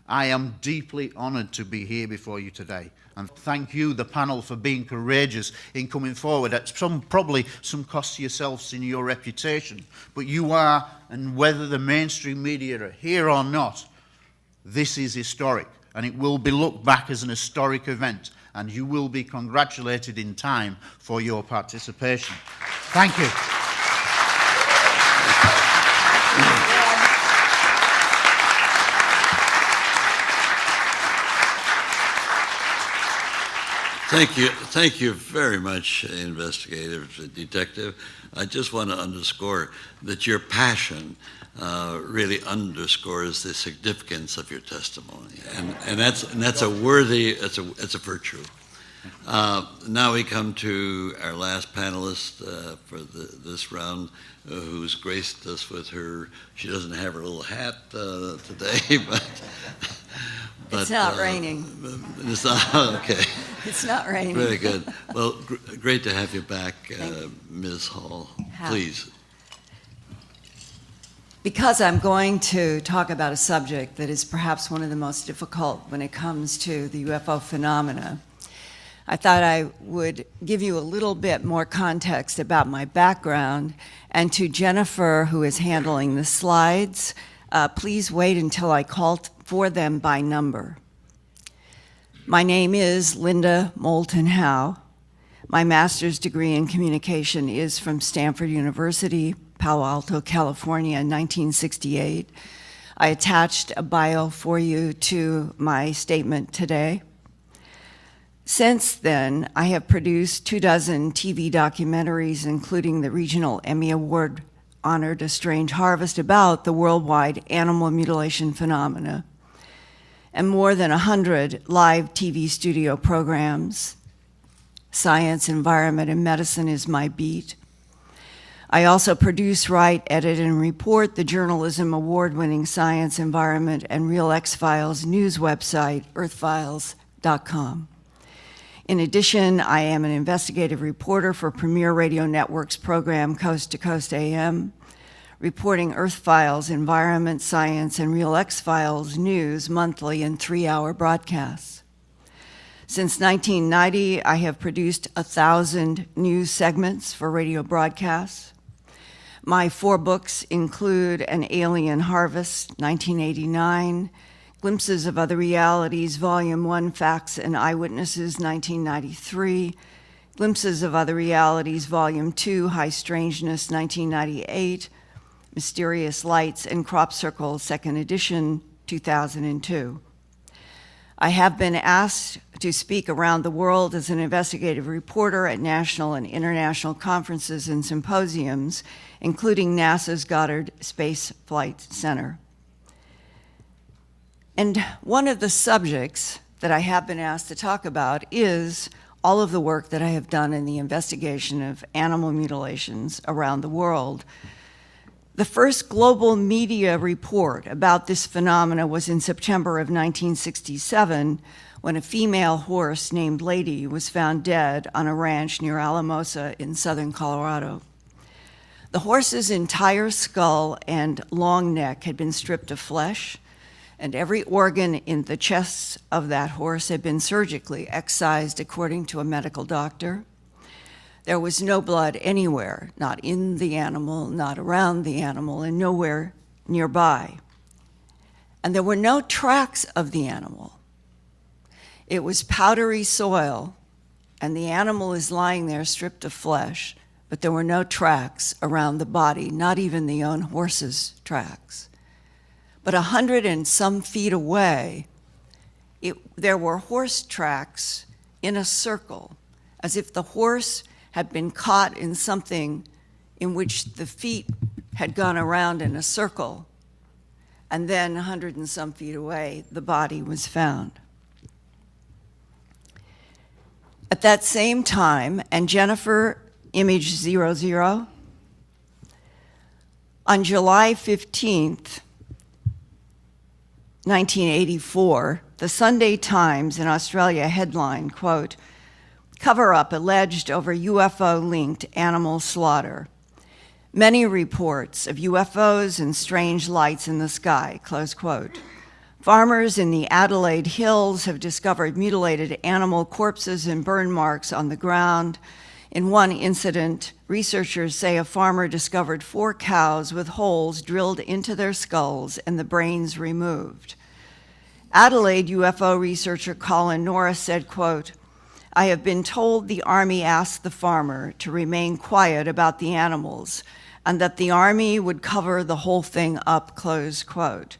I am deeply honored to be here before you today. And thank you, the panel, for being courageous in coming forward at probably some cost to yourselves in your reputation. But you are, and whether the mainstream media are here or not, this is historic. And it will be looked back as an historic event. And you will be congratulated in time for your participation. Thank you. Thank you very much, investigative detective. I just want to underscore that your passion really underscores the significance of your testimony, and that's a worthy, it's a virtue. Now we come to our last panelist for this round, who's graced us with her. She doesn't have her little hat today, but it's not raining. It's not okay. It's not raining. Very good. Well, great to have you back, Ms. Hall. Please. Because I'm going to talk about a subject that is perhaps one of the most difficult when it comes to the UFO phenomena, I thought I would give you a little bit more context about my background. And to Jennifer, who is handling the slides, please wait until I call for them by number. My name is Linda Moulton Howe. My master's degree in communication is from Stanford University, Palo Alto, California, in 1968. I attached a bio for you to my statement today. Since then, I have produced 24 TV documentaries, including the regional Emmy Award honored A Strange Harvest, about the worldwide animal mutilation phenomena, and more than 100 live TV studio programs. Science, environment, and medicine is my beat. I also produce, write, edit, and report the journalism award-winning Science, Environment, and Real X-Files news website, earthfiles.com. In addition, I am an investigative reporter for Premier Radio Network's program Coast to Coast AM, reporting Earth Files, Environment, Science, and Real X-Files news monthly in 3-hour broadcasts. Since 1990, I have produced 1,000 news segments for radio broadcasts. My 4 books include An Alien Harvest, 1989, Glimpses of Other Realities, Volume 1, Facts and Eyewitnesses, 1993, Glimpses of Other Realities, Volume 2, High Strangeness, 1998, Mysterious Lights and Crop Circle, 2nd edition, 2002. I have been asked to speak around the world as an investigative reporter at national and international conferences and symposiums, including NASA's Goddard Space Flight Center. And one of the subjects that I have been asked to talk about is all of the work that I have done in the investigation of animal mutilations around the world. The first global media report about this phenomena was in September of 1967, when a female horse named Lady was found dead on a ranch near Alamosa in southern Colorado. The horse's entire skull and long neck had been stripped of flesh, and every organ in the chest of that horse had been surgically excised according to a medical doctor. There was no blood anywhere, not in the animal, not around the animal, and nowhere nearby. And there were no tracks of the animal. It was powdery soil, and the animal is lying there stripped of flesh, but there were no tracks around the body, not even the own horse's tracks. But 100 and some feet away, there were horse tracks in a circle, as if the horse had been caught in something in which the feet had gone around in a circle, and then 100 and some feet away, the body was found. At that same time, and Jennifer, image 00, on July 15th, 1984, the Sunday Times in Australia headline, quote, "Cover-up alleged over UFO-linked animal slaughter. Many reports of UFOs and strange lights in the sky," close quote. Farmers in the Adelaide Hills have discovered mutilated animal corpses and burn marks on the ground. In one incident, researchers say a farmer discovered 4 cows with holes drilled into their skulls and the brains removed. Adelaide UFO researcher Colin Norris said, quote, "I have been told the Army asked the farmer to remain quiet about the animals and that the Army would cover the whole thing up," close quote.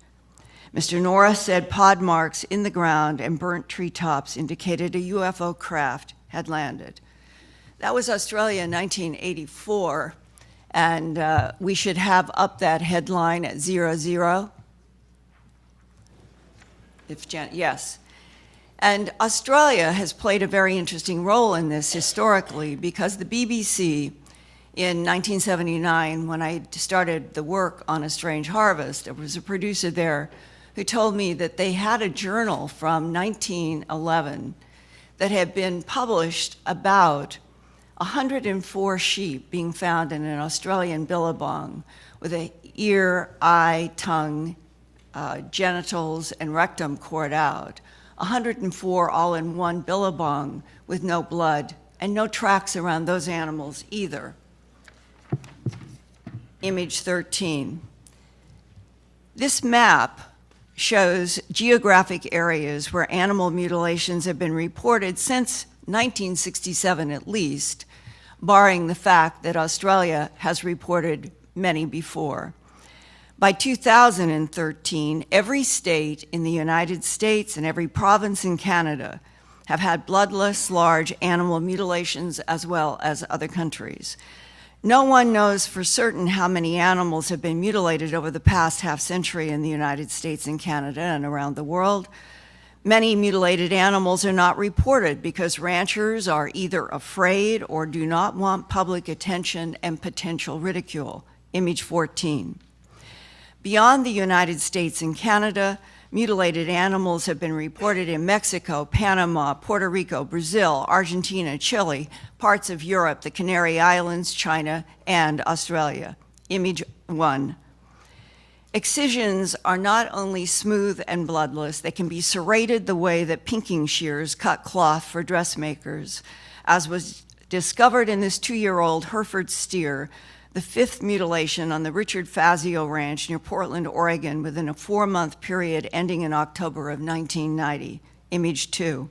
Mr. Norris said pod marks in the ground and burnt treetops indicated a UFO craft had landed. That was Australia in 1984, and we should have up that headline at 00. Yes. And Australia has played a very interesting role in this historically, because the BBC in 1979, when I started the work on A Strange Harvest, there was a producer there who told me that they had a journal from 1911 that had been published about 104 sheep being found in an Australian billabong with an ear, eye, tongue, genitals, and rectum cored out. 104 all in one billabong with no blood and no tracks around those animals either. Image 13. This map shows geographic areas where animal mutilations have been reported since 1967 at least, barring the fact that Australia has reported many before. By 2013, every state in the United States and every province in Canada have had bloodless, large animal mutilations, as well as other countries. No one knows for certain how many animals have been mutilated over the past half century in the United States and Canada and around the world. Many mutilated animals are not reported because ranchers are either afraid or do not want public attention and potential ridicule. Image 14. Beyond the United States and Canada, mutilated animals have been reported in Mexico, Panama, Puerto Rico, Brazil, Argentina, Chile, parts of Europe, the Canary Islands, China, and Australia. Image 1. Excisions are not only smooth and bloodless, they can be serrated the way that pinking shears cut cloth for dressmakers, as was discovered in this 2-year-old Hereford steer, the 5th mutilation on the Richard Fazio Ranch near Portland, Oregon, within a 4-month period ending in October of 1990. Image 2.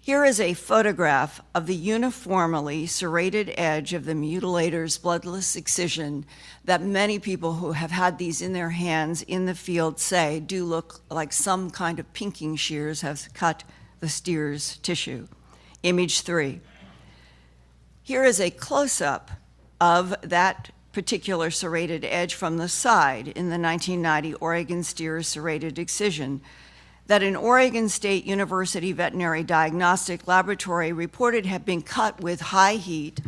Here is a photograph of the uniformly serrated edge of the mutilator's bloodless excision that many people who have had these in their hands in the field say do look like some kind of pinking shears have cut the steer's tissue. Image 3. Here is a close-up of that particular serrated edge from the side in the 1990 Oregon steer serrated excision that an Oregon State University veterinary diagnostic laboratory reported had been cut with high heat,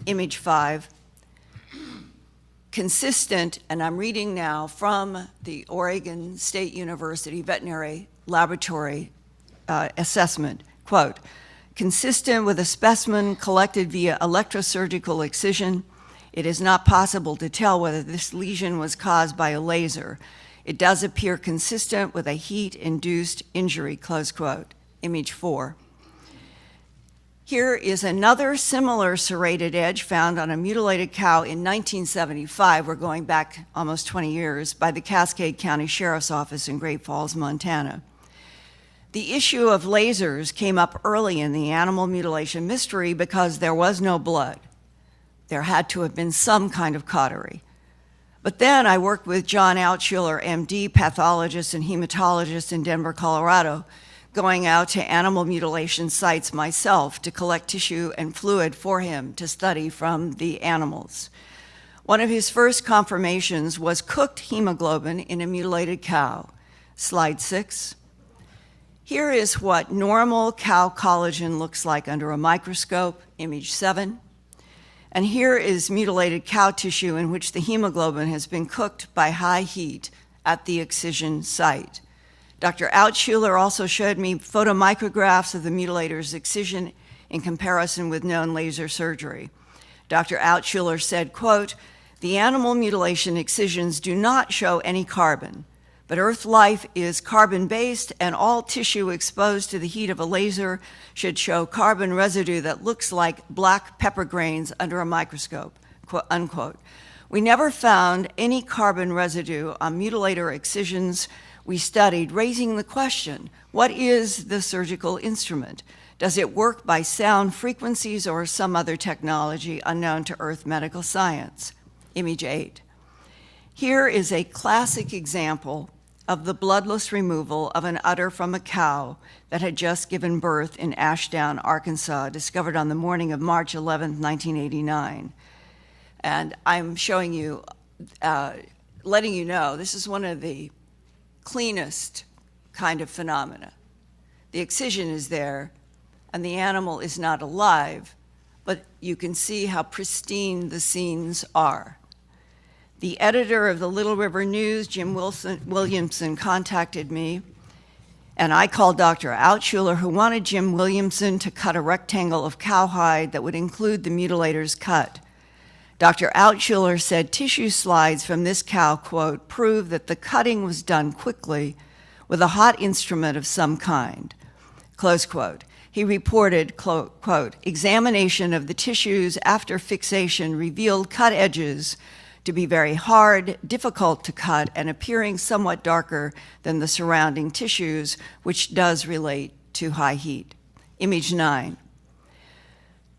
image 5, consistent, and I'm reading now from the Oregon State University veterinary laboratory assessment, quote, consistent with a specimen collected via electrosurgical excision, it is not possible to tell whether this lesion was caused by a laser. It does appear consistent with a heat-induced injury, close quote. Image 4. Here is another similar serrated edge found on a mutilated cow in 1975, we're going back almost 20 years, by the Cascade County Sheriff's Office in Great Falls, Montana. The issue of lasers came up early in the animal mutilation mystery because there was no blood. There had to have been some kind of cautery. But then I worked with John Altschuler, MD, pathologist and hematologist in Denver, Colorado, going out to animal mutilation sites myself to collect tissue and fluid for him to study from the animals. One of his first confirmations was cooked hemoglobin in a mutilated cow. Slide 6. Here is what normal cow collagen looks like under a microscope, image 7. And here is mutilated cow tissue in which the hemoglobin has been cooked by high heat at the excision site. Dr. Altschuler also showed me photomicrographs of the mutilator's excision in comparison with known laser surgery. Dr. Altschuler said, quote, the animal mutilation excisions do not show any carbon, but Earth life is carbon-based and all tissue exposed to the heat of a laser should show carbon residue that looks like black pepper grains under a microscope, quote, unquote. We never found any carbon residue on mutilator excisions we studied, raising the question, what is the surgical instrument? Does it work by sound frequencies or some other technology unknown to Earth medical science? Image 8. Here is a classic example of the bloodless removal of an udder from a cow that had just given birth in Ashdown, Arkansas, discovered on the morning of March 11, 1989. And I'm showing you, letting you know, this is one of the cleanest kind of phenomena. The excision is there, and the animal is not alive, but you can see how pristine the scenes are. The editor of the Little River News, Jim Williamson, contacted me, and I called Dr. Altschuler, who wanted Jim Williamson to cut a rectangle of cowhide that would include the mutilator's cut. Dr. Altschuler said tissue slides from this cow, quote, prove that the cutting was done quickly with a hot instrument of some kind, close quote. He reported, quote, examination of the tissues after fixation revealed cut edges to be very hard, difficult to cut, and appearing somewhat darker than the surrounding tissues, which does relate to high heat. Image 9.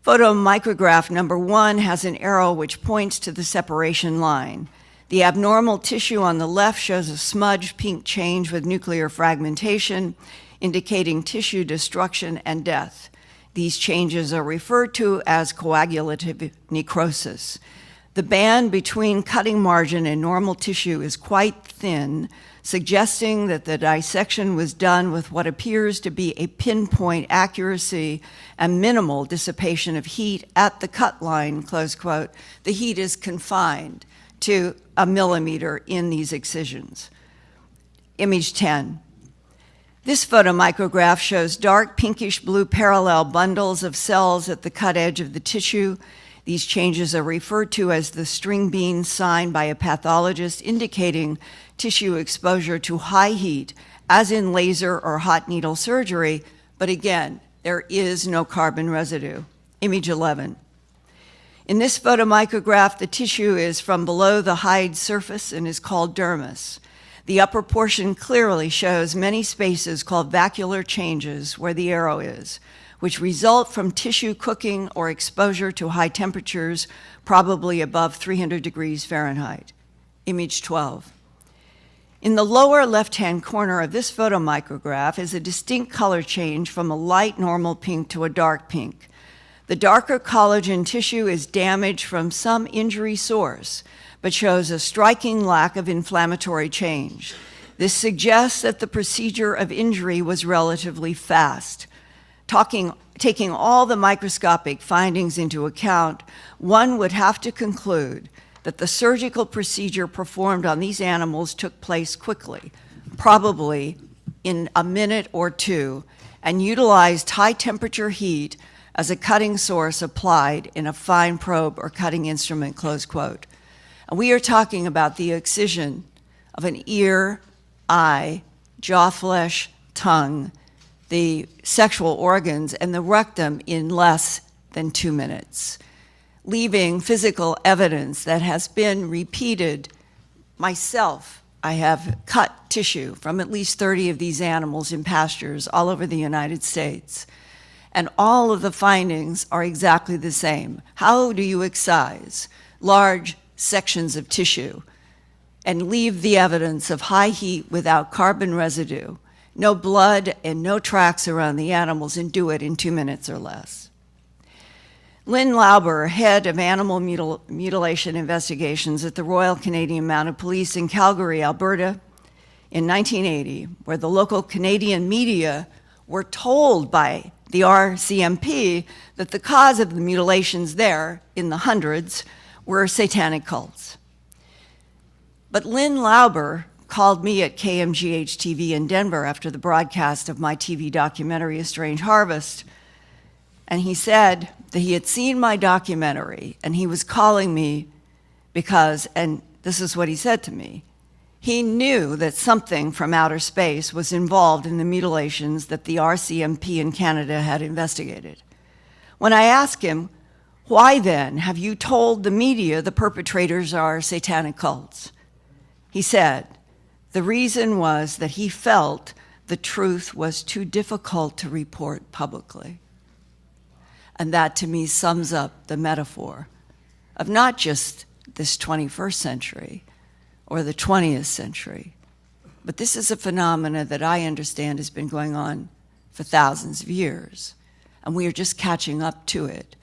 Photomicrograph number 1 has an arrow which points to the separation line. The abnormal tissue on the left shows a smudged pink change with nuclear fragmentation, indicating tissue destruction and death. These changes are referred to as coagulative necrosis. The band between cutting margin and normal tissue is quite thin, suggesting that the dissection was done with what appears to be a pinpoint accuracy and minimal dissipation of heat at the cut line, close quote. The heat is confined to a millimeter in these excisions. Image 10. This photomicrograph shows dark pinkish blue parallel bundles of cells at the cut edge of the tissue. These changes are referred to as the string bean sign by a pathologist, indicating tissue exposure to high heat, as in laser or hot needle surgery, but again, there is no carbon residue. Image 11. In this photomicrograph, the tissue is from below the hide surface and is called dermis. The upper portion clearly shows many spaces called vacuolar changes where the arrow is, which result from tissue cooking or exposure to high temperatures, probably above 300 degrees Fahrenheit. Image 12. In the lower left-hand corner of this photomicrograph is a distinct color change from a light normal pink to a dark pink. The darker collagen tissue is damaged from some injury source, but shows a striking lack of inflammatory change. This suggests that the procedure of injury was relatively fast. Taking all the microscopic findings into account, one would have to conclude that the surgical procedure performed on these animals took place quickly, probably in a minute or two, and utilized high temperature heat as a cutting source applied in a fine probe or cutting instrument, close quote. And we are talking about the excision of an ear, eye, jaw flesh, tongue, the sexual organs, and the rectum in less than 2 minutes, leaving physical evidence that has been repeated. Myself, I have cut tissue from at least 30 of these animals in pastures all over the United States. And all of the findings are exactly the same. How do you excise large sections of tissue and leave the evidence of high heat without carbon residue, no blood and no tracks around the animals, and do it in 2 minutes or less? Lynn Lauber, head of animal mutilation investigations at the Royal Canadian Mounted Police in Calgary, Alberta, in 1980, where the local Canadian media were told by the RCMP that the cause of the mutilations there, in the hundreds, were satanic cults. But Lynn Lauber called me at KMGH-TV in Denver after the broadcast of my TV documentary, A Strange Harvest, and he said that he had seen my documentary, and he was calling me because, and this is what he said to me, he knew that something from outer space was involved in the mutilations that the RCMP in Canada had investigated. When I asked him, why then have you told the media the perpetrators are satanic cults? He said, the reason was that he felt the truth was too difficult to report publicly. And that to me sums up the metaphor of not just this 21st century, or the 20th century. But this is a phenomena that I understand has been going on for thousands of years, and we are just catching up to it.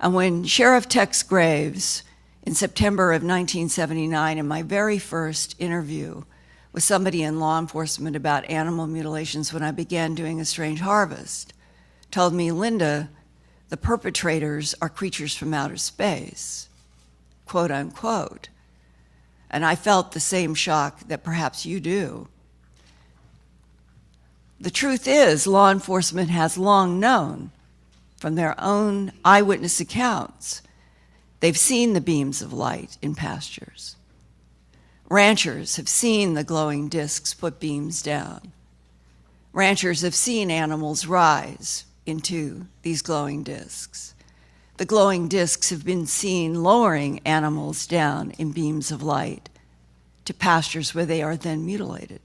And when Sheriff Tex Graves, in September of 1979, in my very first interview with somebody in law enforcement about animal mutilations when I began doing A Strange Harvest, told me, Linda, the perpetrators are creatures from outer space, quote unquote. And I felt the same shock that perhaps you do. The truth is, law enforcement has long known from their own eyewitness accounts, they've seen the beams of light in pastures. Ranchers have seen the glowing discs put beams down. Ranchers have seen animals rise into these glowing discs. The glowing discs have been seen lowering animals down in beams of light to pastures where they are then mutilated.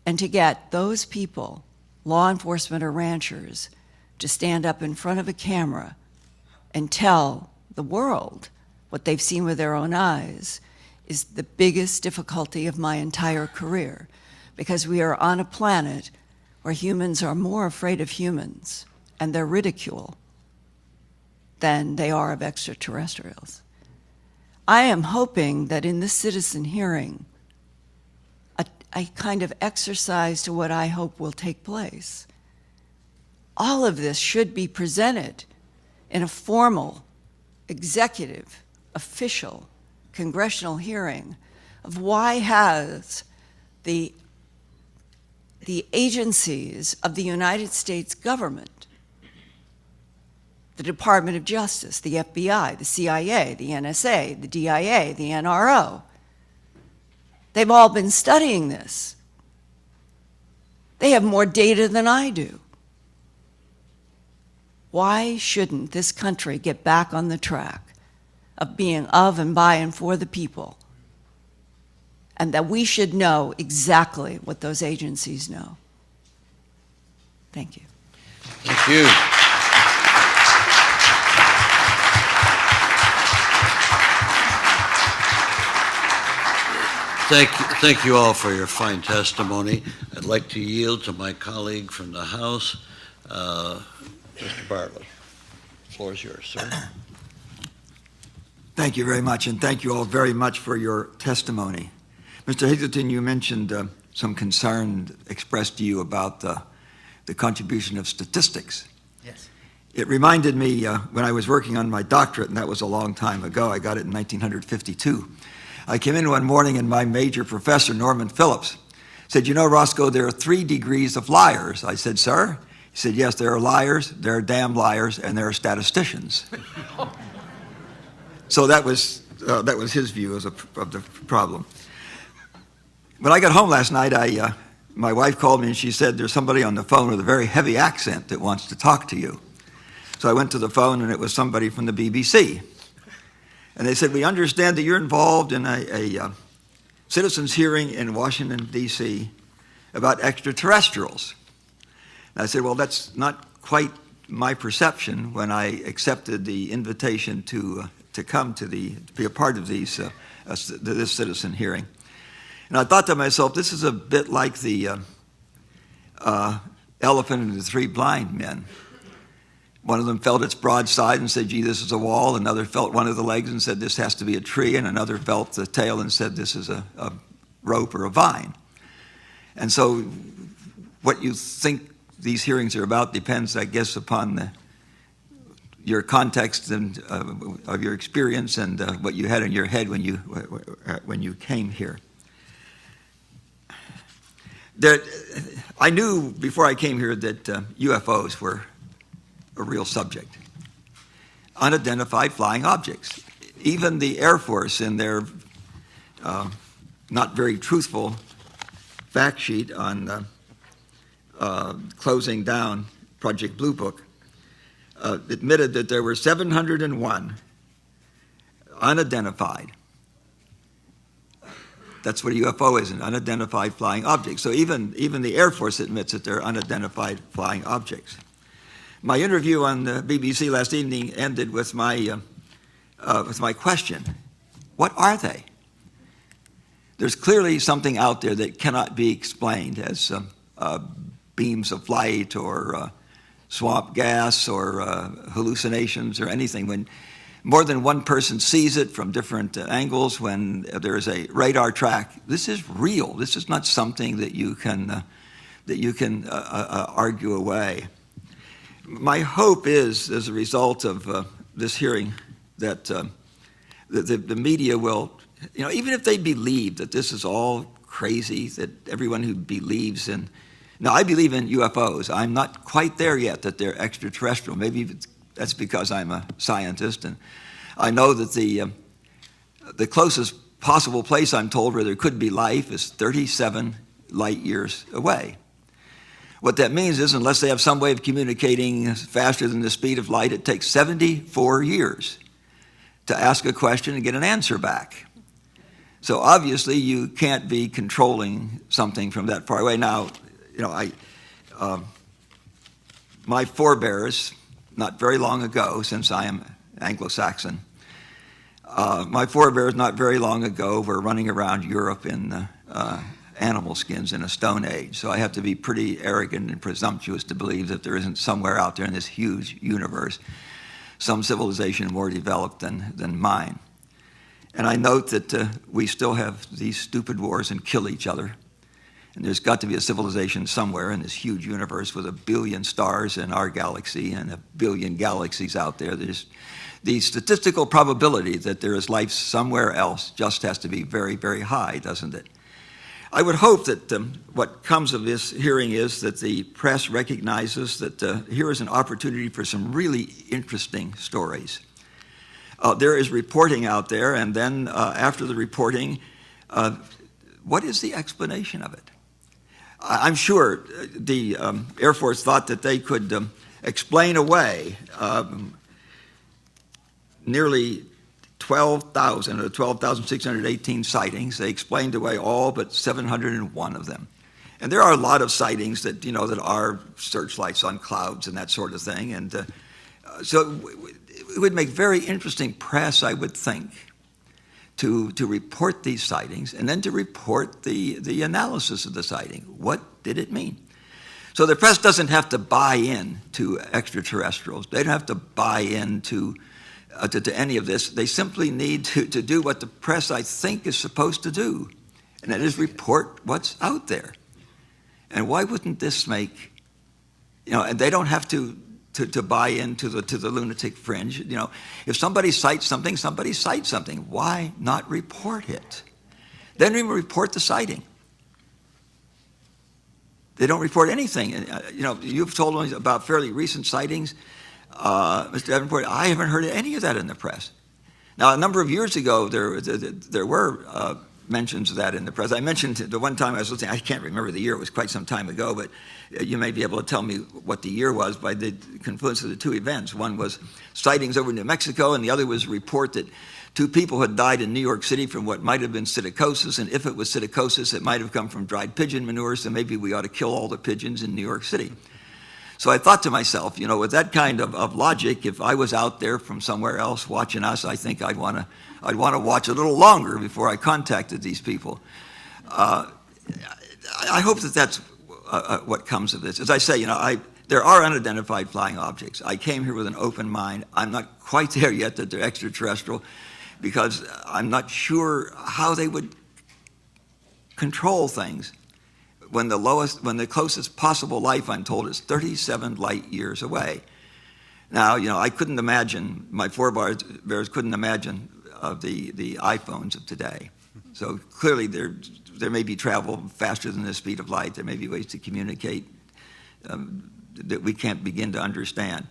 And to get those people, law enforcement or ranchers, to stand up in front of a camera and tell the world what they've seen with their own eyes is the biggest difficulty of my entire career, because we are on a planet where humans are more afraid of humans and their ridicule than they are of extraterrestrials. I am hoping that in this citizen hearing, a kind of exercise to what I hope will take place. All of this should be presented in a formal, executive, official, congressional hearing of why has the agencies of the United States government, the Department of Justice, the FBI, the CIA, the NSA, the DIA, the NRO. They've all been studying this. They have more data than I do. Why shouldn't this country get back on the track of being of and by and for the people? And that we should know exactly what those agencies know. Thank you. Thank you. Thank you all for your fine testimony. I'd like to yield to my colleague from the House, Mr. Bartlett. The floor is yours, sir. Thank you very much, and thank you all very much for your testimony. Mr. Hazelton, you mentioned some concern expressed to you about the contribution of statistics. Yes. It reminded me when I was working on my doctorate, and that was a long time ago. I got it in 1952. I came in one morning and my major professor, Norman Phillips, said, "You know, Roscoe, there are 3 degrees of liars." I said, "Sir?" He said, "Yes, there are liars, there are damn liars, and there are statisticians." So that was his view of the problem. When I got home last night, my wife called me and she said, "There's somebody on the phone with a very heavy accent that wants to talk to you." So I went to the phone and it was somebody from the BBC. And they said, "We understand that you're involved in a citizens' hearing in Washington, D.C. about extraterrestrials." And I said, "Well, that's not quite my perception when I accepted the invitation to come to be a part of this citizen hearing." And I thought to myself, this is a bit like the elephant and the 3 blind men. One of them felt its broadside and said, "Gee, this is a wall." Another felt one of the legs and said, "This has to be a tree." And another felt the tail and said, "This is a rope or a vine." And so what you think these hearings are about depends, I guess, upon your context and of your experience and what you had in your head when you came here. I knew before I came here that UFOs were a real subject. Unidentified flying objects. Even the Air Force in their not very truthful fact sheet on closing down Project Blue Book admitted that there were 701 unidentified. That's what a UFO is, an unidentified flying object. So even the Air Force admits that they're unidentified flying objects. My interview on the BBC last evening ended with my question: what are they? There's clearly something out there that cannot be explained as beams of light or swamp gas or hallucinations or anything. When more than one person sees it from different angles, when there is a radar track, this is real. This is not something that you can argue away. My hope is, as a result of this hearing, that the media will, even if they believe that this is all crazy, that everyone who believes in, now I believe in UFOs. I'm not quite there yet that they're extraterrestrial. Maybe that's because I'm a scientist, and I know that the closest possible place I'm told where there could be life is 37 light years away. What that means is, unless they have some way of communicating faster than the speed of light, it takes 74 years to ask a question and get an answer back. So obviously you can't be controlling something from that far away. Now, my forebears, not very long ago, since I am Anglo-Saxon, my forebears not very long ago were running around Europe in animal skins in a stone age. So I have to be pretty arrogant and presumptuous to believe that there isn't somewhere out there in this huge universe some civilization more developed than mine. And I note that we still have these stupid wars and kill each other. And there's got to be a civilization somewhere in this huge universe with 1 billion stars in our galaxy and 1 billion galaxies out there. There's the statistical probability that there is life somewhere else just has to be very, very high, doesn't it? I would hope that what comes of this hearing is that the press recognizes that here is an opportunity for some really interesting stories. There is reporting out there, and then after the reporting, what is the explanation of it? I'm sure the Air Force thought that they could explain away nearly 12,000 or 12,618 sightings. They explained away all but 701 of them. And there are a lot of sightings that, that are searchlights on clouds and that sort of thing. And so it would make very interesting press, I would think, to report these sightings and then to report the analysis of the sighting. What did it mean? So the press doesn't have to buy in to extraterrestrials. They don't have to buy into to any of this. They simply need to do what the press, I think, is supposed to do, and that is report what's out there. And why wouldn't this make, and they don't have to buy into the lunatic fringe. If somebody cites something, somebody cites something. Why not report it? They don't even report the sighting. They don't report anything. You've told me about fairly recent sightings. Mr. Davenport, I haven't heard any of that in the press. Now, a number of years ago, there were mentions of that in the press. I mentioned the one time I was listening, I can't remember the year, it was quite some time ago, but you may be able to tell me what the year was by the confluence of the two events. One was sightings over New Mexico, and the other was a report that 2 people had died in New York City from what might have been psittacosis, and if it was psittacosis, it might have come from dried pigeon manure, so maybe we ought to kill all the pigeons in New York City. So I thought to myself, with that kind of logic, if I was out there from somewhere else watching us, I think I'd want to watch a little longer before I contacted these people. I hope that that's what comes of this. As I say, there are unidentified flying objects. I came here with an open mind. I'm not quite there yet that they're extraterrestrial, because I'm not sure how they would control things when the closest possible life, I'm told, is 37 light years away. Now, I couldn't imagine, my forebears couldn't imagine the iPhones of today. So clearly there may be travel faster than the speed of light. There may be ways to communicate that we can't begin to understand.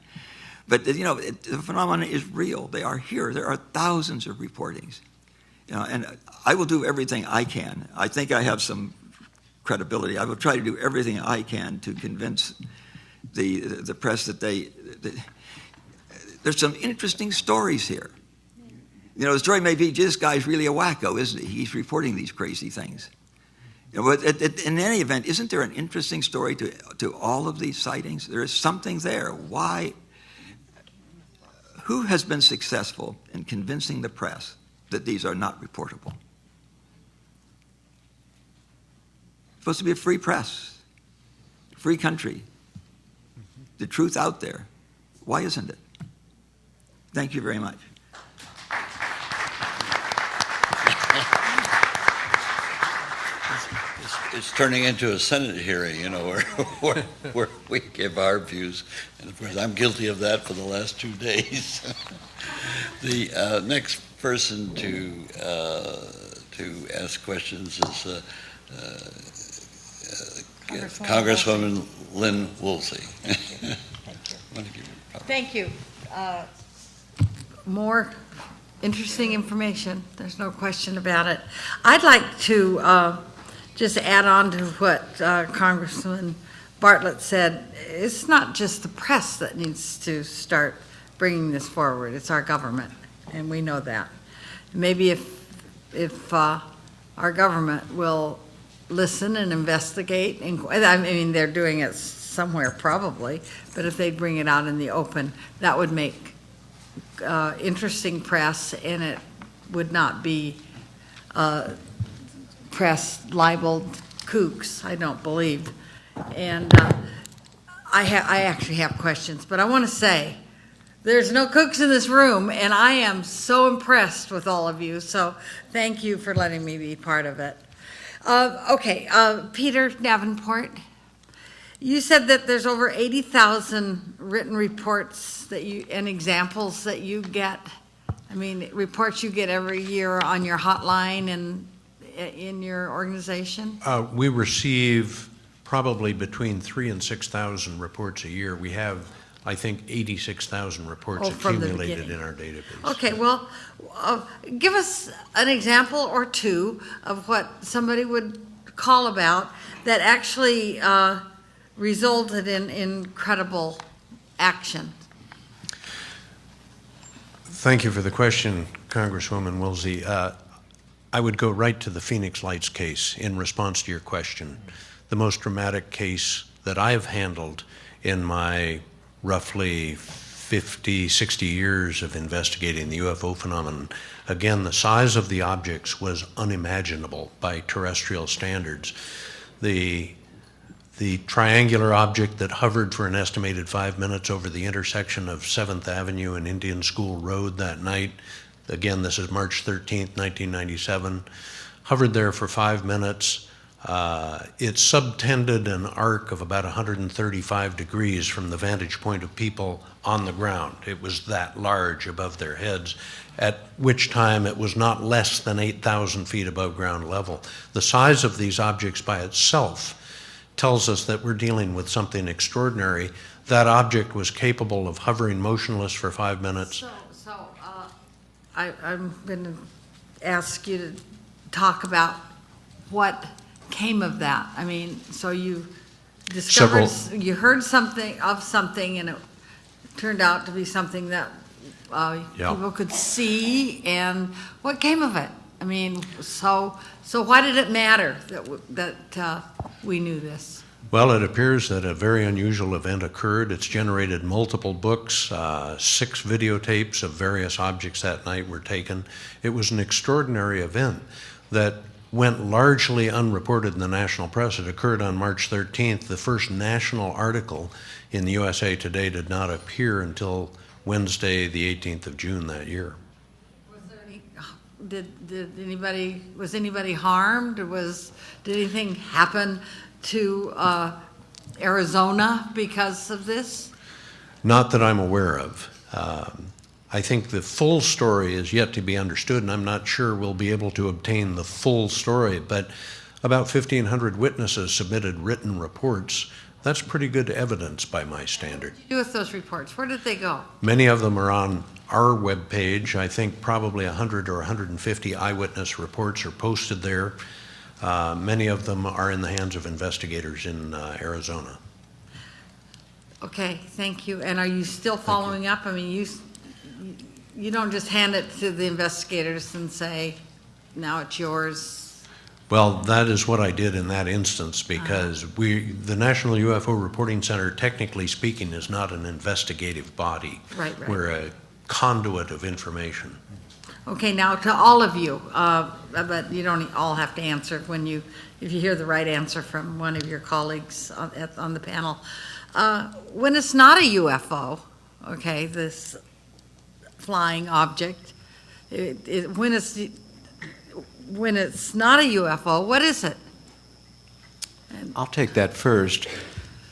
But the phenomenon is real. They are here. There are thousands of reportings. And I will do everything I can. I think I have some credibility. I will try to do everything I can to convince the press that there's some interesting stories here. The story may be, this guy's really a wacko, isn't he? He's reporting these crazy things. But in any event, isn't there an interesting story to all of these sightings? There is something there. Why? Who has been successful in convincing the press that these are not reportable? It's supposed to be a free press, free country, the truth out there. Why isn't it? Thank you very much. It's turning into a Senate hearing, where we give our views, and of course I'm guilty of that for the last 2 days. The next person to ask questions is Congresswoman Lynn Woolsey. Thank you. More interesting information. There's no question about it. I'd like to just add on to what Congressman Bartlett said. It's not just the press that needs to start bringing this forward. It's our government, and we know that. Maybe if our government will listen and investigate, I mean, they're doing it somewhere probably, but if they bring it out in the open, that would make interesting press, and it would not be press libeled kooks, I don't believe. And I actually have questions, but I want to say there's no kooks in this room, and I am so impressed with all of you, so thank you for letting me be part of it. Peter Davenport, you said that there's over 80,000 written reports and examples that you get. I mean, reports you get every year on your hotline in your organization? We receive probably between 3,000 and 6,000 reports a year. We have, I think, 86,000 reports From the accumulated beginning. in our database. Okay, well, give us an example or two of what somebody would call about that actually resulted in incredible action. Thank you for the question, Congresswoman Wilsey. I would go right to the Phoenix Lights case in response to your question. The most dramatic case that I've handled in my roughly 50, 60 years of investigating the UFO phenomenon. Again, the size of the objects was unimaginable by terrestrial standards. The triangular object that hovered for an estimated 5 minutes over the intersection of 7th Avenue and Indian School Road that night, again, this is March 13th, 1997, hovered there for 5 minutes. It subtended an arc of about 135 degrees from the vantage point of people on the ground. It was that large above their heads, at which time it was not less than 8,000 feet above ground level. The size of these objects by itself tells us that we're dealing with something extraordinary. That object was capable of hovering motionless for 5 minutes. I'm going to ask you to talk about what came of that. I mean, so you discovered, you heard something, and it turned out to be something that people could see, and what came of it? I mean, so why did it matter that we knew this? Well, it appears that a very unusual event occurred. It's generated multiple books. 6 videotapes of various objects that night were taken. It was an extraordinary event that went largely unreported in the national press. It occurred on March 13th. The first national article in the USA Today did not appear until Wednesday, the 18th of June that year. Was anybody harmed? Did anything happen to Arizona because of this? Not that I'm aware of. I think the full story is yet to be understood, and I'm not sure we'll be able to obtain the full story, but about 1,500 witnesses submitted written reports. That's pretty good evidence by my standard. What did you do with those reports? Where did they go? Many of them are on our webpage. I think probably 100 or 150 eyewitness reports are posted there. Many of them are in the hands of investigators in Arizona. Okay, thank you. And are you still following up? I mean, you don't just hand it to the investigators and say, now it's yours. Well, that is what I did in that instance, because the National UFO Reporting Center, technically speaking, is not an investigative body. Right. We're a conduit of information. Okay, now to all of you, but you don't all have to answer if you hear the right answer from one of your colleagues on the panel. When it's not a UFO, okay, this flying object, when it's not a UFO, what is it? I'll take that first.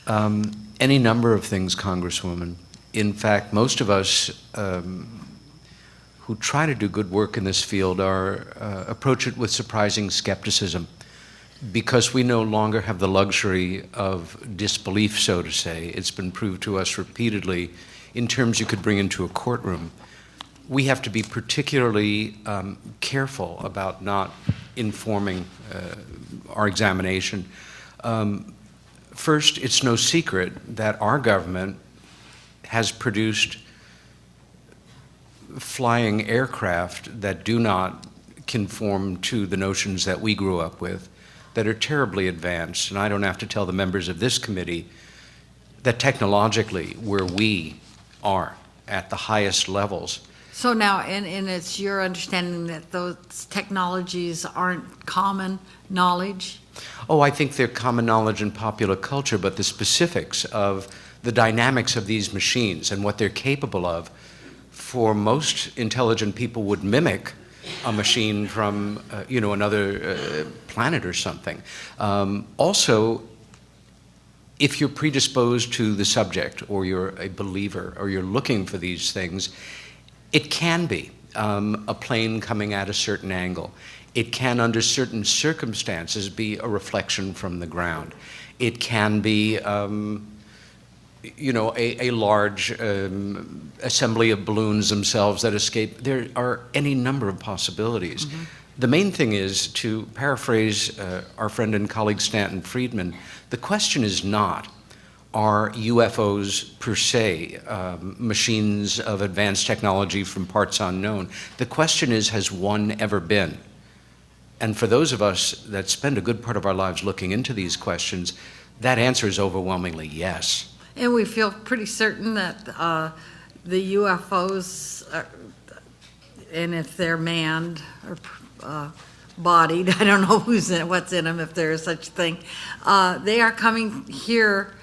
Any number of things, Congresswoman. In fact, most of us who try to do good work in this field approach it with surprising skepticism, because we no longer have the luxury of disbelief, so to say. It's been proved to us repeatedly in terms you could bring into a courtroom. We have to be particularly careful about not informing our examination. First, it's no secret that our government has produced flying aircraft that do not conform to the notions that we grew up with, that are terribly advanced. And I don't have to tell the members of this committee that technologically, where we are at the highest levels. So now, and it's your understanding that those technologies aren't common knowledge? Oh, I think they're common knowledge in popular culture, but the specifics of the dynamics of these machines and what they're capable of, for most intelligent people would mimic a machine from another planet or something. Also, if you're predisposed to the subject, or you're a believer, or you're looking for these things, it can be a plane coming at a certain angle. It can, under certain circumstances, be a reflection from the ground. It can be, a large assembly of balloons themselves that escape. There are any number of possibilities. Mm-hmm. The main thing is, to paraphrase our friend and colleague Stanton Friedman, the question is not, are UFOs per se machines of advanced technology from parts unknown? The question is, has one ever been? And for those of us that spend a good part of our lives looking into these questions, that answer is overwhelmingly yes. And we feel pretty certain that the UFOs, and if they're manned or bodied, I don't know what's in them, if there is such a thing, they are coming here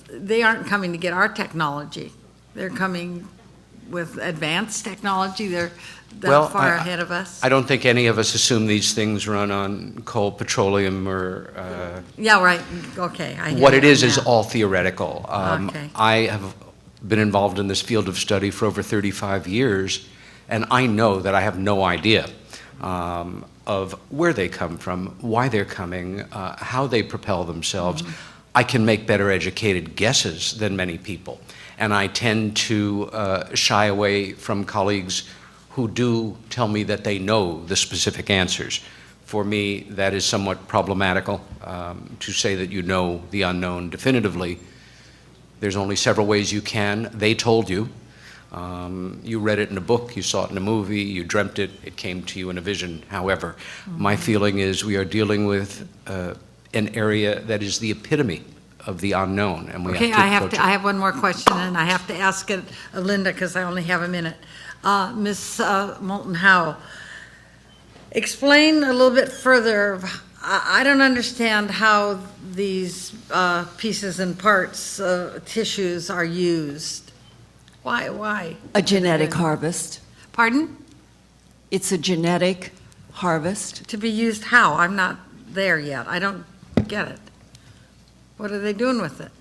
they aren't coming to get our technology. They're coming with advanced technology. They're that far ahead of us. I don't think any of us assume these things run on coal, petroleum, or... yeah, right. Okay. What it is all theoretical. Okay. I have been involved in this field of study for over 35 years, and I know that I have no idea of where they come from, why they're coming, how they propel themselves. Mm-hmm. I can make better educated guesses than many people, and I tend to shy away from colleagues who do tell me that they know the specific answers. For me, that is somewhat problematical. To say that you know the unknown definitively, there's only several ways you can. They told you. You read it in a book, you saw it in a movie, you dreamt it, it came to you in a vision. However, my feeling is we are dealing with an area that is the epitome of the unknown, and we have to approach it. I have one more question, and I have to ask it of Linda because I only have a minute. Ms. Moulton Howe, explain a little bit further. I don't understand how these pieces and parts, tissues are used. Why? A genetic harvest. Pardon? It's a genetic harvest. To be used how? I'm not there yet. I don't get it. What are they doing with it?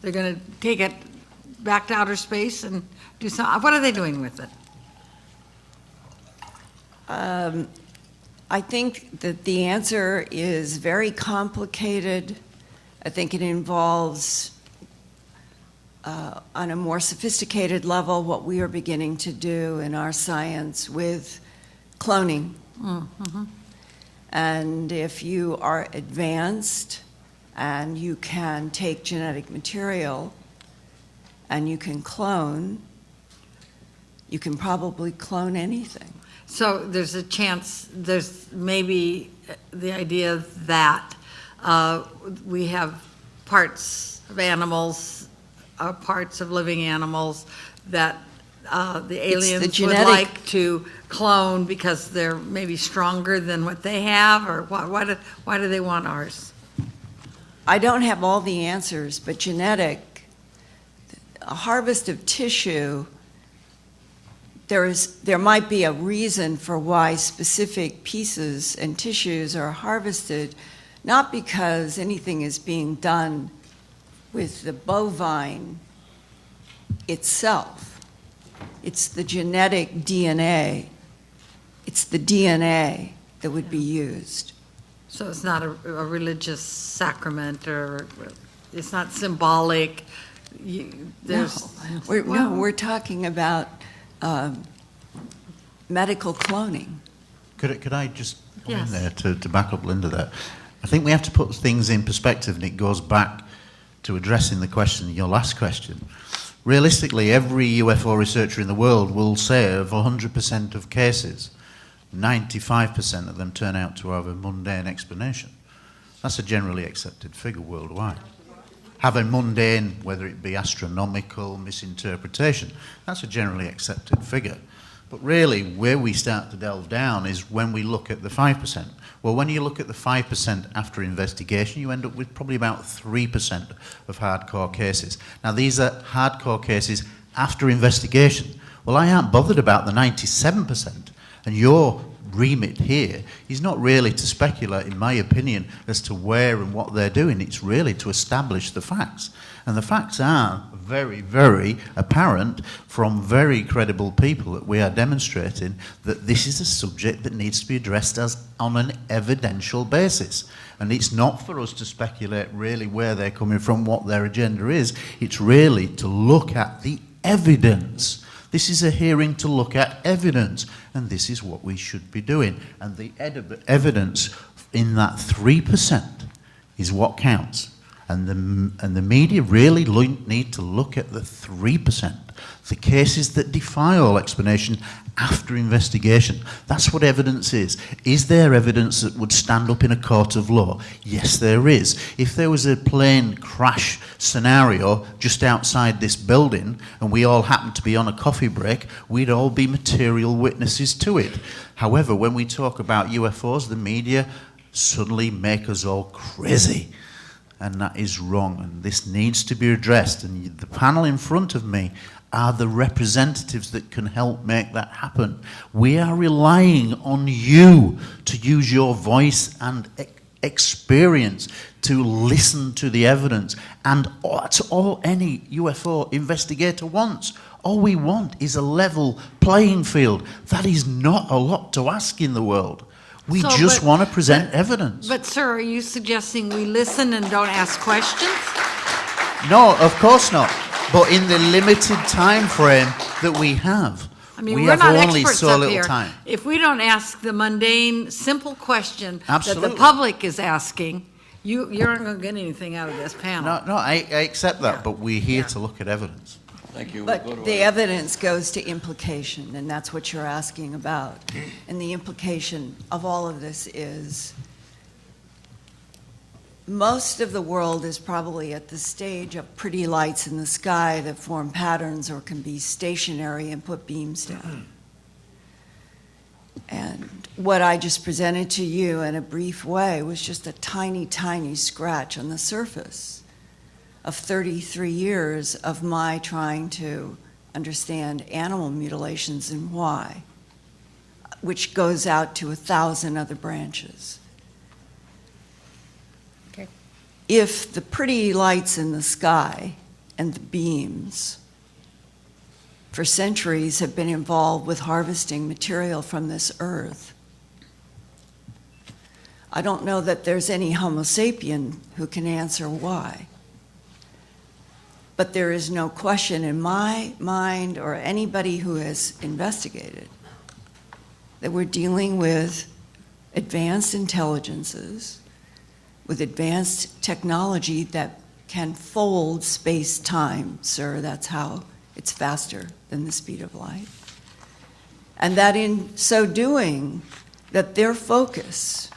They're going to take it back to outer space and do something. What are they doing with it? I think that the answer is very complicated. I think it involves, on a more sophisticated level, what we are beginning to do in our science with cloning. Mm-hmm. And if you are advanced and you can take genetic material and you can clone, you can probably clone anything. So there's a chance, there's maybe the idea that we have parts of animals, parts of living animals that the aliens would like to clone because they're maybe stronger than what they have, or why do they want ours? I don't have all the answers, but a harvest of tissue, there might be a reason for why specific pieces and tissues are harvested, not because anything is being done with the bovine itself. It's the genetic DNA. It's the DNA that would be used. So it's not a religious sacrament, or it's not symbolic. We're talking about medical cloning. Could I just come in there to back up Linda there? I think we have to put things in perspective, and it goes back to addressing the question, your last question. Realistically, every UFO researcher in the world will say of 100% of cases, 95% of them turn out to have a mundane explanation. That's a generally accepted figure worldwide. Have a mundane, whether it be astronomical, misinterpretation, that's a generally accepted figure. But really, where we start to delve down is when we look at the 5%. Well, when you look at the 5% after investigation, you end up with probably about 3% of hardcore cases. Now, these are hardcore cases after investigation. Well, I aren't bothered about the 97%. And your remit here is not really to speculate, in my opinion, as to where and what they're doing. It's really to establish the facts. And the facts are very, very apparent from very credible people that we are demonstrating that this is a subject that needs to be addressed as on an evidential basis. And it's not for us to speculate really where they're coming from, what their agenda is. It's really to look at the evidence. This is a hearing to look at evidence, and this is what we should be doing. And the evidence in that 3% is what counts. And the media really need to look at the 3%, the cases that defy all explanation after investigation. That's what evidence is. Is there evidence that would stand up in a court of law? Yes, there is. If there was a plane crash scenario just outside this building and we all happened to be on a coffee break, we'd all be material witnesses to it. However, when we talk about UFOs, the media suddenly make us all crazy. And that is wrong, and this needs to be addressed. And the panel in front of me are the representatives that can help make that happen. We are relying on you to use your voice and experience to listen to the evidence. And that's all any UFO investigator wants. All we want is a level playing field. That is not a lot to ask in the world. We just want to present evidence. But, sir, are you suggesting we listen and don't ask questions? No, of course not. But in the limited time frame that we have, I mean, we we're have not only experts so up little here. time. If we don't ask the mundane, simple question Absolutely. that the public is asking, you aren't going to get anything out of this panel. No, I accept that, but we're here to look at evidence. Thank you. But We'll go to the our- evidence goes to implication, and that's what you're asking about. And the implication of all of this is most of the world is probably at the stage of pretty lights in the sky that form patterns or can be stationary and put beams down. And what I just presented to you in a brief way was just a tiny, tiny scratch on the surface of 33 years of my trying to understand animal mutilations and why, which goes out to 1,000 other branches. Okay. If the pretty lights in the sky and the beams for centuries have been involved with harvesting material from this earth, I don't know that there's any Homo sapien who can answer why. But there is no question in my mind or anybody who has investigated that we're dealing with advanced intelligences, with advanced technology that can fold space-time, sir. That's how it's faster than the speed of light. And that in so doing, that their focus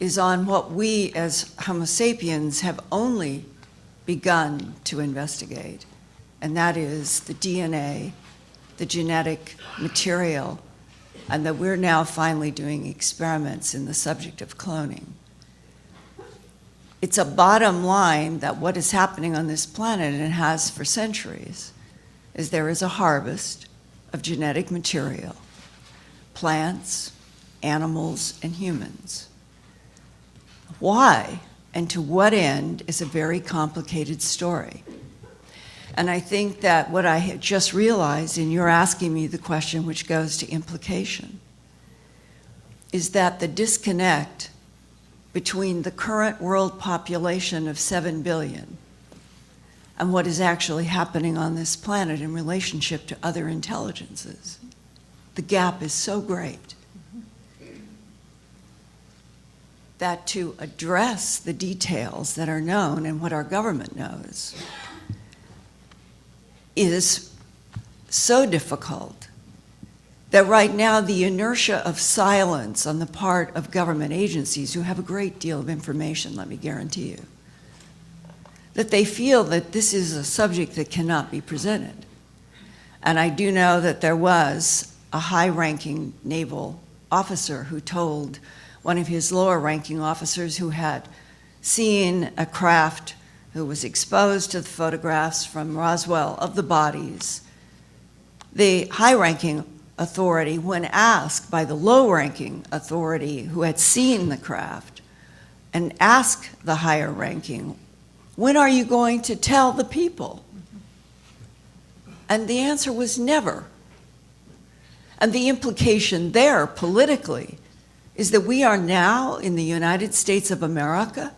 is on what we as Homo sapiens have only begun to investigate, and that is the DNA, the genetic material, and that we're now finally doing experiments in the subject of cloning. It's a bottom line that what is happening on this planet, and has for centuries, is there is a harvest of genetic material, plants, animals, and humans. Why and to what end is a very complicated story. And I think that what I had just realized, and you're asking me the question which goes to implication, is that the disconnect between the current world population of 7 billion and what is actually happening on this planet in relationship to other intelligences, the gap is so great that to address the details that are known and what our government knows is so difficult that right now the inertia of silence on the part of government agencies who have a great deal of information, let me guarantee you, that they feel that this is a subject that cannot be presented. And I do know that there was a high-ranking naval officer who told one of his lower-ranking officers who had seen a craft who was exposed to the photographs from Roswell of the bodies. The high-ranking authority, when asked by the low-ranking authority who had seen the craft, and asked the higher ranking, when are you going to tell the people? And the answer was never. And the implication there, politically, is that we are now in the United States of America,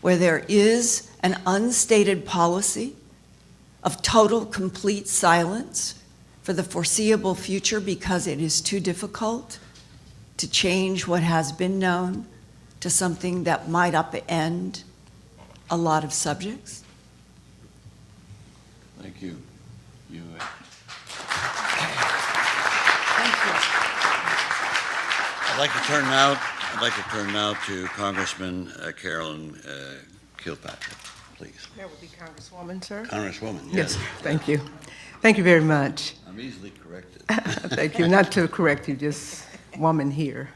where there is an unstated policy of total, complete silence for the foreseeable future because it is too difficult to change what has been known to something that might upend a lot of subjects. Thank you. I'd like to turn now to Congressman Carolyn Kilpatrick, please. That would be Congresswoman, sir. Congresswoman, Yes, yes. thank you. Thank you very much. I'm easily corrected. Thank you. Not to correct you, just woman here.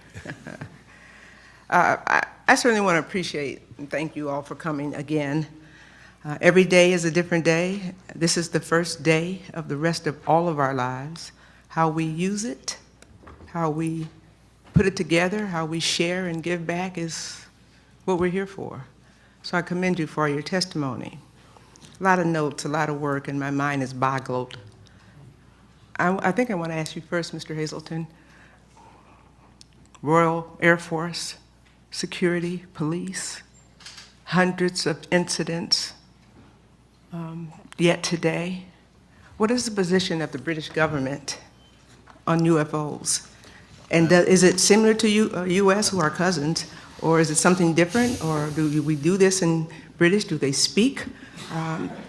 I certainly want to appreciate and thank you all for coming again. Every day is a different day. This is the first day of the rest of all of our lives. How we use it, how we put it together, how we share and give back is what we're here for. So I commend you for your testimony. A lot of notes, a lot of work, and my mind is boggled. I think I want to ask you first, Mr. Hazelton, Royal Air Force, security, police, hundreds of incidents yet today. What is the position of the British government on UFOs? And is it similar to U.S., who are cousins, or is it something different, or do we do this in British? Do they speak?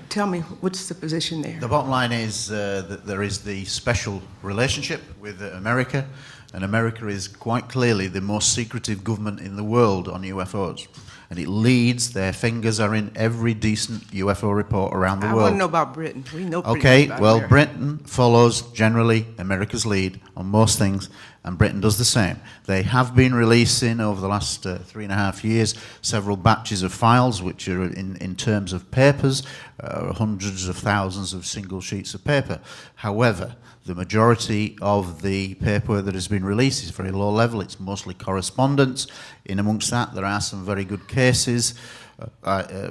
Tell me, what's the position there? The bottom line is that there is the special relationship with America, and America is quite clearly the most secretive government in the world on UFOs. And it leads, their fingers are in every decent UFO report around the world. I want to know about Britain. We know pretty Okay, much about well, America. Britain follows generally America's lead on most things, and Britain does the same. They have been releasing over the last 3.5 years several batches of files, which are in terms of papers, hundreds of thousands of single sheets of paper. However, the majority of the paperwork that has been released is very low level. It's mostly correspondence. In amongst that, there are some very good cases.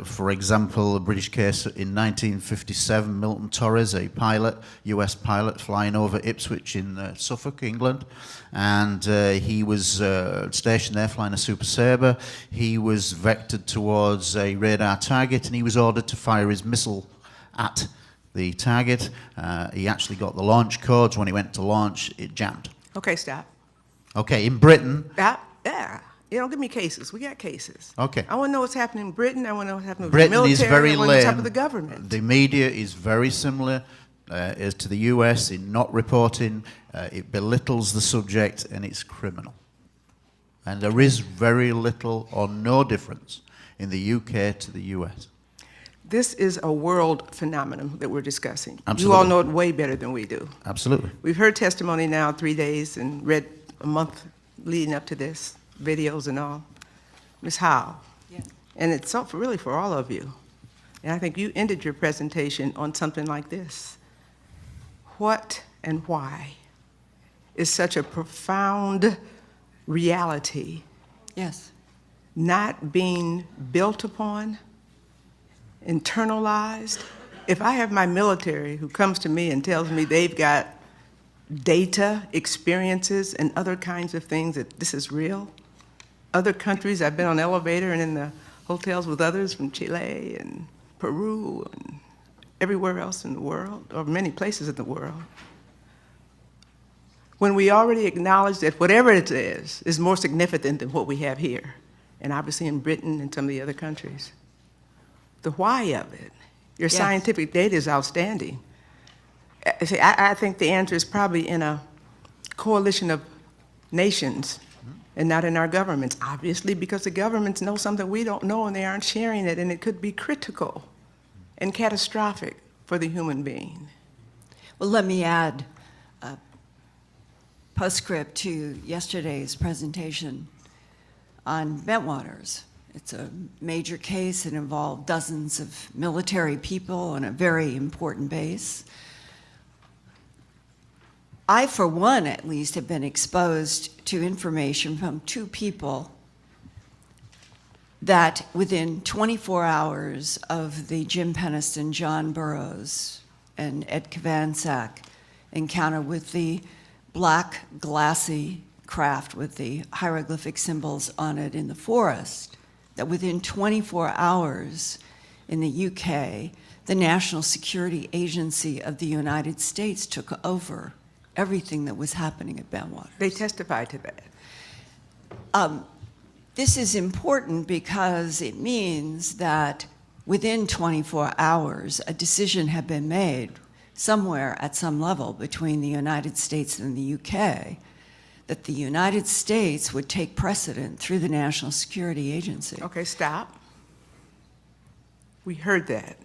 For example, a British case in 1957, Milton Torres, a pilot, US pilot, flying over Ipswich in Suffolk, England, and he was stationed there flying a Super Sabre. He was vectored towards a radar target, and he was ordered to fire his missile at the target. He actually got the launch codes. When he went to launch, it jammed. Okay, stop. Okay, in Britain. Yeah. You don't give me cases. We got cases. Okay. I want to know what's happening in Britain. I want to know what's happening with Britain the military. is very I want to know what's happening lame. with the government. The media is very similar as to the US in not reporting. It belittles the subject, and it's criminal. And there is very little or no difference in the UK to the US. This is a world phenomenon that we're discussing. Absolutely. You all know it way better than we do. Absolutely. We've heard testimony now 3 days and read a month leading up to this, videos and all. Ms. Howe, Yeah. and it's really for all of you. And I think you ended your presentation on something like this. What and why is such a profound reality Yes. not being built upon, internalized? If I have my military who comes to me and tells me they've got data, experiences, and other kinds of things that this is real, other countries, I've been on elevator and in the hotels with others from Chile and Peru and everywhere else in the world, or many places in the world. When we already acknowledge that whatever it is more significant than what we have here, and obviously in Britain and some of the other countries. The why of it, your Yes. scientific data is outstanding. See, I think the answer is probably in a coalition of nations and not in our governments, obviously, because the governments know something we don't know and they aren't sharing it, and it could be critical and catastrophic for the human being. Well, let me add a postscript to yesterday's presentation on Bentwaters. It's a major case. It involved dozens of military people on a very important base. I, for one at least, have been exposed to information from two people that within 24 hours of the Jim Peniston, John Burroughs, and Ed Kovansak encounter with the black glassy craft with the hieroglyphic symbols on it in the forest, that within 24 hours in the UK, the National Security Agency of the United States took over everything that was happening at Bentwaters. They testified to that. This is important because it means that within 24 hours, a decision had been made somewhere at some level between the United States and the UK that the United States would take precedent through the National Security Agency. Okay, stop. We heard that.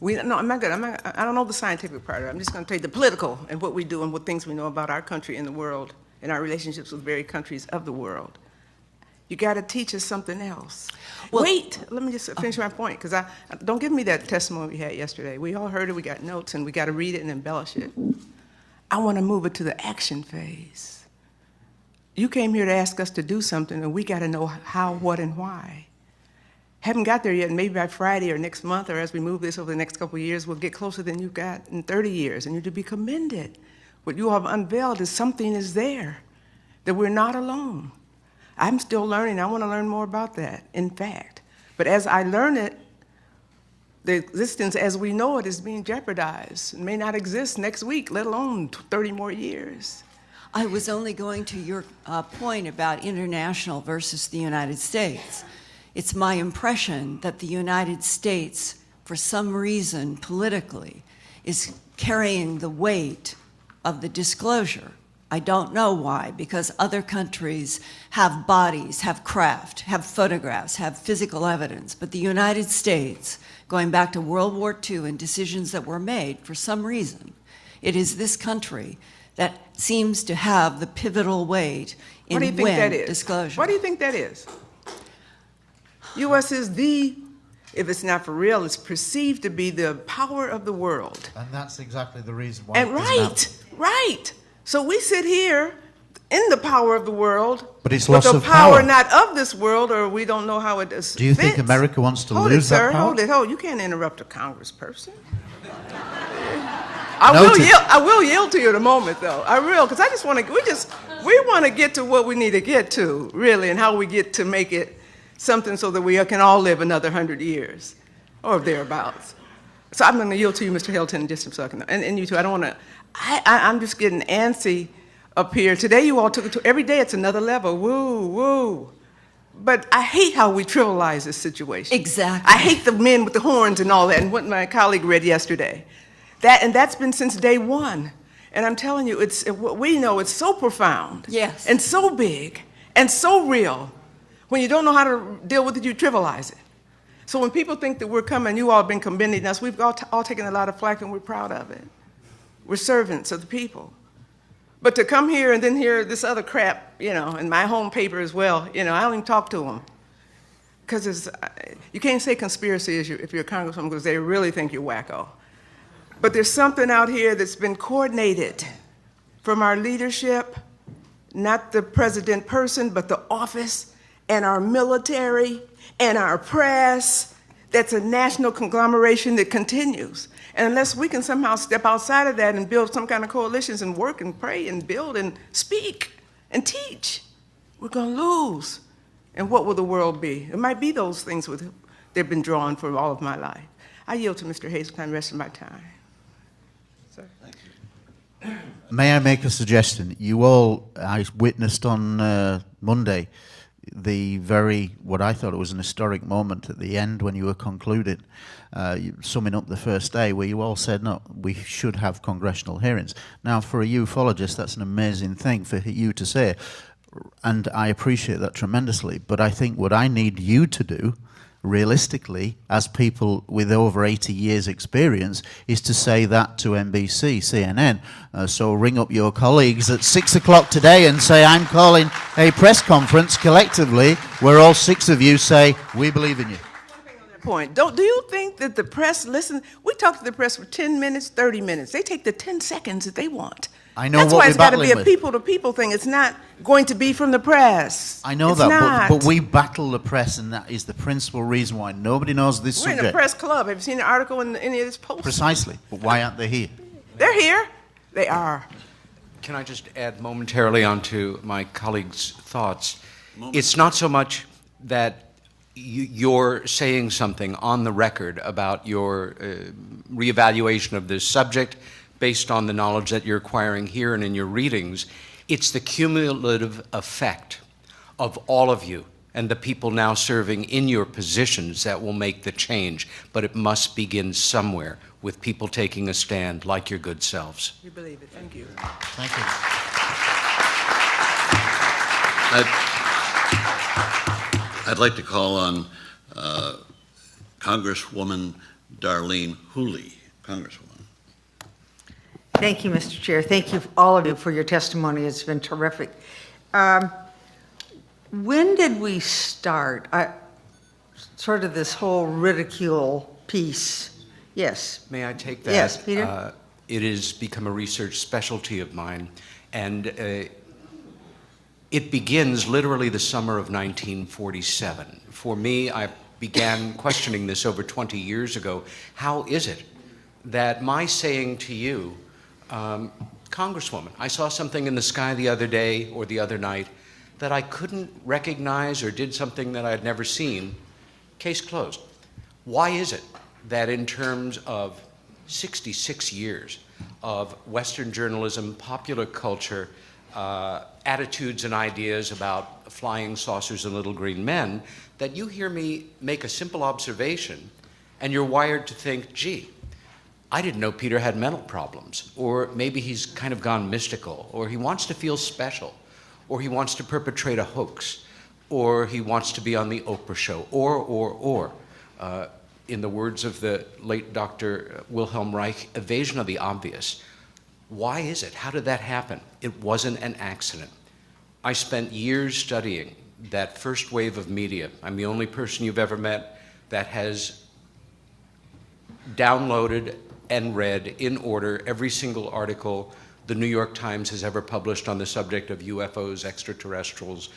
No, I'm not good. I don't know the scientific part of it. I'm just going to tell you the political and what we do and what things we know about our country and the world and our relationships with various countries of the world. You got to teach us something else. Well, wait, let me just finish my point, because don't give me that testimony we had yesterday. We all heard it, we got notes, and we got to read it and embellish it. I want to move it to the action phase. You came here to ask us to do something, and we got to know how, what, and why. Haven't got there yet, and maybe by Friday or next month, or as we move this over the next couple of years, we'll get closer than you've got in 30 years, and you're to be commended. What you have unveiled is something is there, that we're not alone. I'm still learning. I want to learn more about that, in fact. But as I learn it, the existence as we know it is being jeopardized. It may not exist next week, let alone 30 more years. I was only going to your point about international versus the United States. It's my impression that the United States, for some reason politically, is carrying the weight of the disclosure. I don't know why, because other countries have bodies, have craft, have photographs, have physical evidence. But the United States, going back to World War II and decisions that were made, for some reason, it is this country that seems to have the pivotal weight in What do you think that is? Disclosure. What do you think that is? U.S. is if it's not for real, it's perceived to be the power of the world. And that's exactly the reason why. And right. So we sit here in the power of the world, but it's loss the of power power. Not of this world, or we don't know how it does. Do you think America wants to lose that power? Hold it. You can't interrupt a congressperson. I will yield to you in a moment, though. I will, because I just want to. We want to get to what we need to get to, really, and how we get to make it something so that we can all live another 100 years, or thereabouts. So I'm going to yield to you, Mr. Hilton, in just a second, and you too. I don't want to. I'm just getting antsy up here. Today you all took it to, every day it's another level, woo, woo. But I hate how we trivialize this situation. Exactly. I hate the men with the horns and all that, and what my colleague read yesterday. That's been since day one. And I'm telling you, what we know, it's so profound. Yes. And so big, and so real. When you don't know how to deal with it, you trivialize it. So when people think that we're coming, you all have been commending us, we've all taken a lot of flack and we're proud of it. We're servants of the people. But to come here and then hear this other crap, in my home paper as well, I don't even talk to them. Because you can't say conspiracy if you're a congresswoman, because they really think you're wacko. But there's something out here that's been coordinated from our leadership, not the president person, but the office and our military and our press. That's a national conglomeration that continues. And unless we can somehow step outside of that and build some kind of coalitions and work and pray and build and speak and teach, we're going to lose. And what will the world be? It might be those things they've been drawn for all of my life. I yield to Mr. Hazeltine the rest of my time. Sir. Thank you. May I make a suggestion? I witnessed on Monday what I thought it was an historic moment at the end when you were concluding, summing up the first day, where you all said, no, we should have congressional hearings. Now, for a ufologist, that's an amazing thing for you to say, and I appreciate that tremendously, but I think what I need you to do, realistically, as people with over 80 years experience, is to say that to NBC, CNN. So ring up your colleagues at 6 o'clock today and say, I'm calling a press conference collectively where all 6 of you say, we believe in you. point. Do you think that the press listen? We talk to the press for 10 minutes, 30 minutes. They take the 10 seconds that they want. I know That's what why we're it's got to be battling a with. people-to-people thing. It's not going to be from the press. I know It's that, not. but we battle the press, and that is the principal reason why nobody knows this We're in subject. a press club. Have you seen the article in any of this post? Precisely. But why aren't they here? They're here. They are. Can I just add momentarily onto my colleague's thoughts? It's not so much that you're saying something on the record about your reevaluation of this subject based on the knowledge that you're acquiring here and in your readings. It's the cumulative effect of all of you and the people now serving in your positions that will make the change. But it must begin somewhere with people taking a stand like your good selves. You believe it. Thank you. Thank you. I'd like to call on Congresswoman Darlene Hooley. Congresswoman. Thank you, Mr. Chair. Thank you, all of you, for your testimony. It's been terrific. When did we start sort of this whole ridicule piece? Yes. May I take that? Yes, Peter? It has become a research specialty of mine, and it begins literally the summer of 1947. For me, I began questioning this over 20 years ago. How is it that my saying to you, Congresswoman, I saw something in the sky the other day or the other night that I couldn't recognize or did something that I had never seen, case closed. Why is it that in terms of 66 years of Western journalism, popular culture, attitudes and ideas about flying saucers and little green men, that you hear me make a simple observation and you're wired to think, gee, I didn't know Peter had mental problems, or maybe he's kind of gone mystical, or he wants to feel special, or he wants to perpetrate a hoax, or he wants to be on the Oprah show, or. In the words of the late Dr. Wilhelm Reich, evasion of the obvious. Why is it? How did that happen? It wasn't an accident. I spent years studying that first wave of media. I'm the only person you've ever met that has downloaded and read in order every single article the New York Times has ever published on the subject of UFOs, extraterrestrials,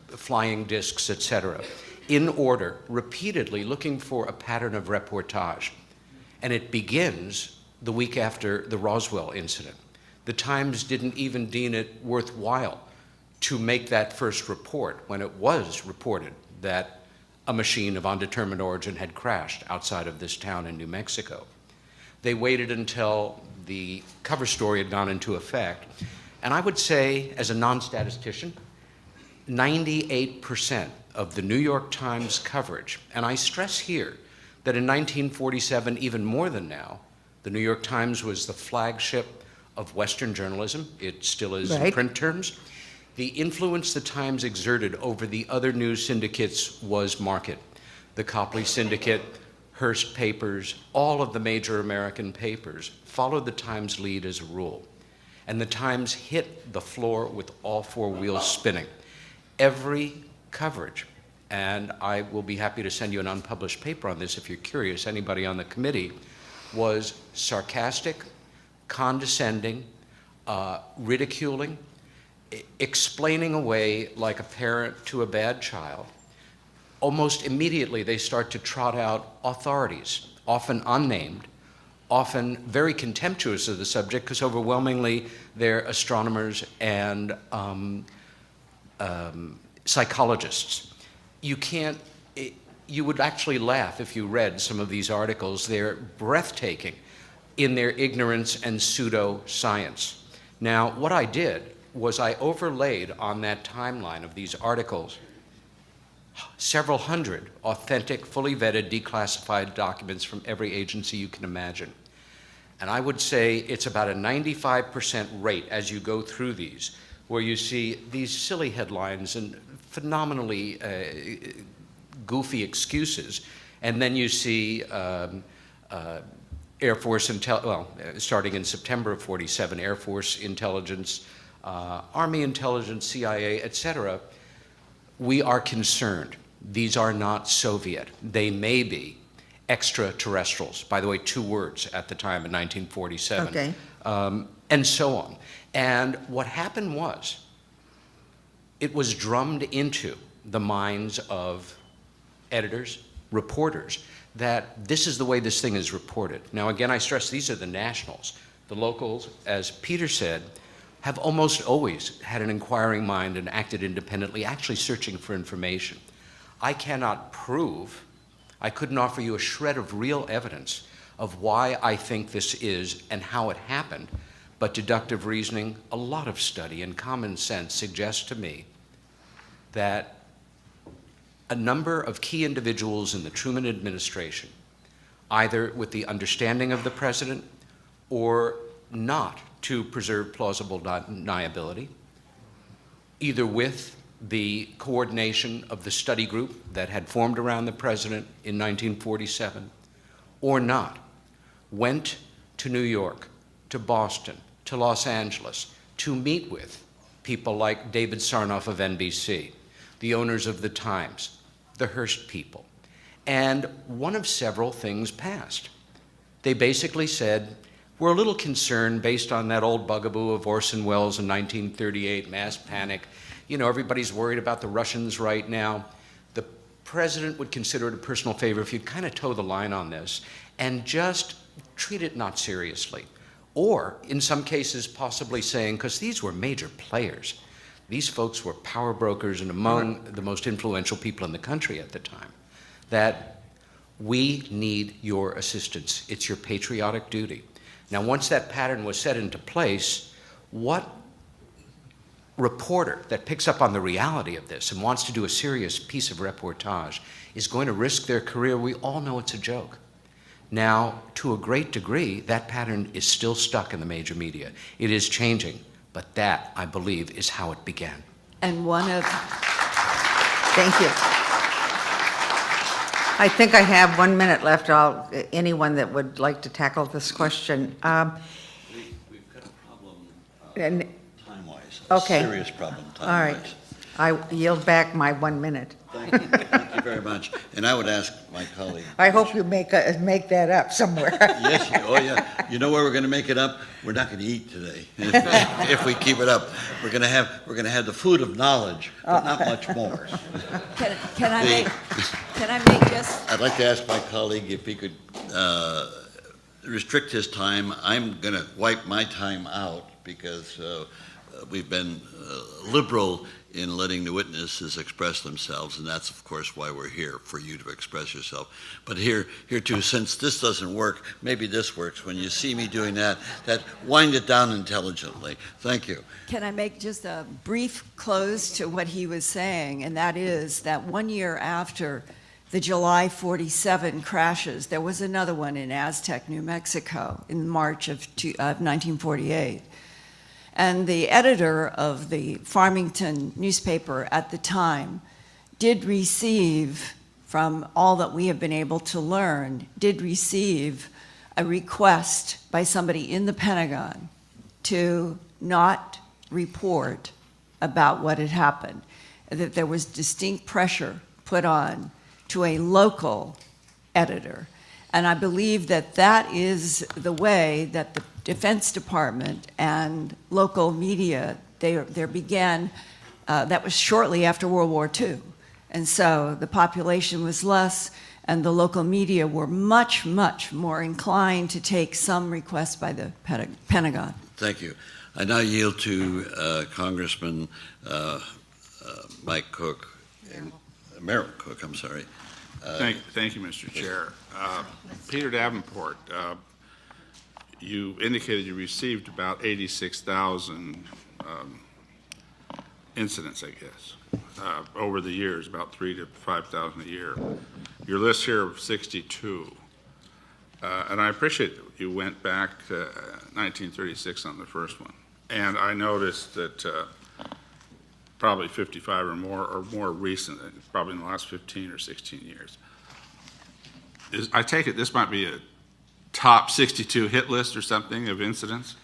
flying discs, etc., in order, repeatedly looking for a pattern of reportage. And it begins the week after the Roswell incident. The Times didn't even deem it worthwhile to make that first report when it was reported that a machine of undetermined origin had crashed outside of this town in New Mexico. They waited until the cover story had gone into effect. And I would say, as a non-statistician, 98% of the New York Times coverage, and I stress here that in 1947, even more than now, the New York Times was the flagship of Western journalism. It still is in print terms. The influence the Times exerted over the other news syndicates was marked. The Copley Syndicate, Hearst papers, all of the major American papers followed the Times lead as a rule. And the Times hit the floor with all four wheels spinning. Every coverage, and I will be happy to send you an unpublished paper on this if you're curious, anybody on the committee, was sarcastic, condescending, ridiculing, explaining away like a parent to a bad child. Almost immediately they start to trot out authorities, often unnamed, often very contemptuous of the subject because overwhelmingly they're astronomers and psychologists. You would actually laugh if you read some of these articles. They're breathtaking in their ignorance and pseudo-science. Now, what I did was I overlaid on that timeline of these articles several hundred authentic, fully vetted, declassified documents from every agency you can imagine. And I would say it's about a 95% rate as you go through these, where you see these silly headlines and phenomenally goofy excuses, and then you see Air Force starting in September of '47, Air Force intelligence, Army intelligence, CIA, etc. We are concerned These are not Soviet. They may be extraterrestrials. By the way, 2 words at the time in 1947. Okay. And so on. And what happened was, it was drummed into the minds of editors, reporters, that this is the way this thing is reported. Now, again, I stress these are the nationals. The locals, as Peter said, have almost always had an inquiring mind and acted independently, actually searching for information. I cannot prove, I couldn't offer you a shred of real evidence of why I think this is and how it happened, but deductive reasoning, a lot of study, and common sense suggests to me that a number of key individuals in the Truman administration, either with the understanding of the president or not to preserve plausible deniability, either with the coordination of the study group that had formed around the president in 1947 or not, went to New York, to Boston, to Los Angeles to meet with people like David Sarnoff of NBC, the owners of the Times, the Hearst people. And one of several things passed. They basically said, we're a little concerned based on that old bugaboo of Orson Welles in 1938, mass panic. You know, everybody's worried about the Russians right now. The president would consider it a personal favor if you'd kind of toe the line on this and just treat it not seriously. Or, in some cases, possibly saying, because these were major players, these folks were power brokers and among the most influential people in the country at the time, that we need your assistance. It's your patriotic duty. Now, once that pattern was set into place, what reporter that picks up on the reality of this and wants to do a serious piece of reportage is going to risk their career? We all know it's a joke. Now, to a great degree, that pattern is still stuck in the major media. It is changing, but that, I believe, is how it began. And one of... Thank you. I think I have 1 minute left. Anyone that would like to tackle this question. We've got a problem time-wise, Okay. a serious problem All right. time-wise. I yield back my 1 minute. Thank you. Thank you very much. And I would ask my colleague. I hope you make that up somewhere. Yes, oh yeah. You know where we're going to make it up? We're not going to eat today. If we keep it up, we're going to have the food of knowledge, but not much more. Can I make just... I'd like to ask my colleague if he could restrict his time. I'm going to wipe my time out because we've been liberal in letting the witnesses express themselves, and that's, of course, why we're here, for you to express yourself. But here too, since this doesn't work, maybe this works. When you see me doing that wind it down intelligently. Thank you. Can I make just a brief close to what he was saying, and that is that 1 year after the July 47 crashes, there was another one in Aztec, New Mexico, in March of 1948. And the editor of the Farmington newspaper at the time did receive, from all that we have been able to learn, did receive a request by somebody in the Pentagon to not report about what had happened, that there was distinct pressure put on to a local editor. And I believe that that is the way that the Defense Department and local media, there began, that was shortly after World War II. And so the population was less, and the local media were much, much more inclined to take some requests by the Pentagon. Thank you. I now yield to Congressman Mike Cook, Merrill Cook, I'm sorry. Thank you, Mr. Chair. Peter Davenport, you indicated you received about 86,000 incidents, I guess, over the years, about 3,000 to 5,000 a year. Your list here of 62. And I appreciate that you went back to 1936 on the first one. And I noticed that probably 55 or more recent, probably in the last 15 or 16 years. I take it this might be a top 62 hit list or something of incidents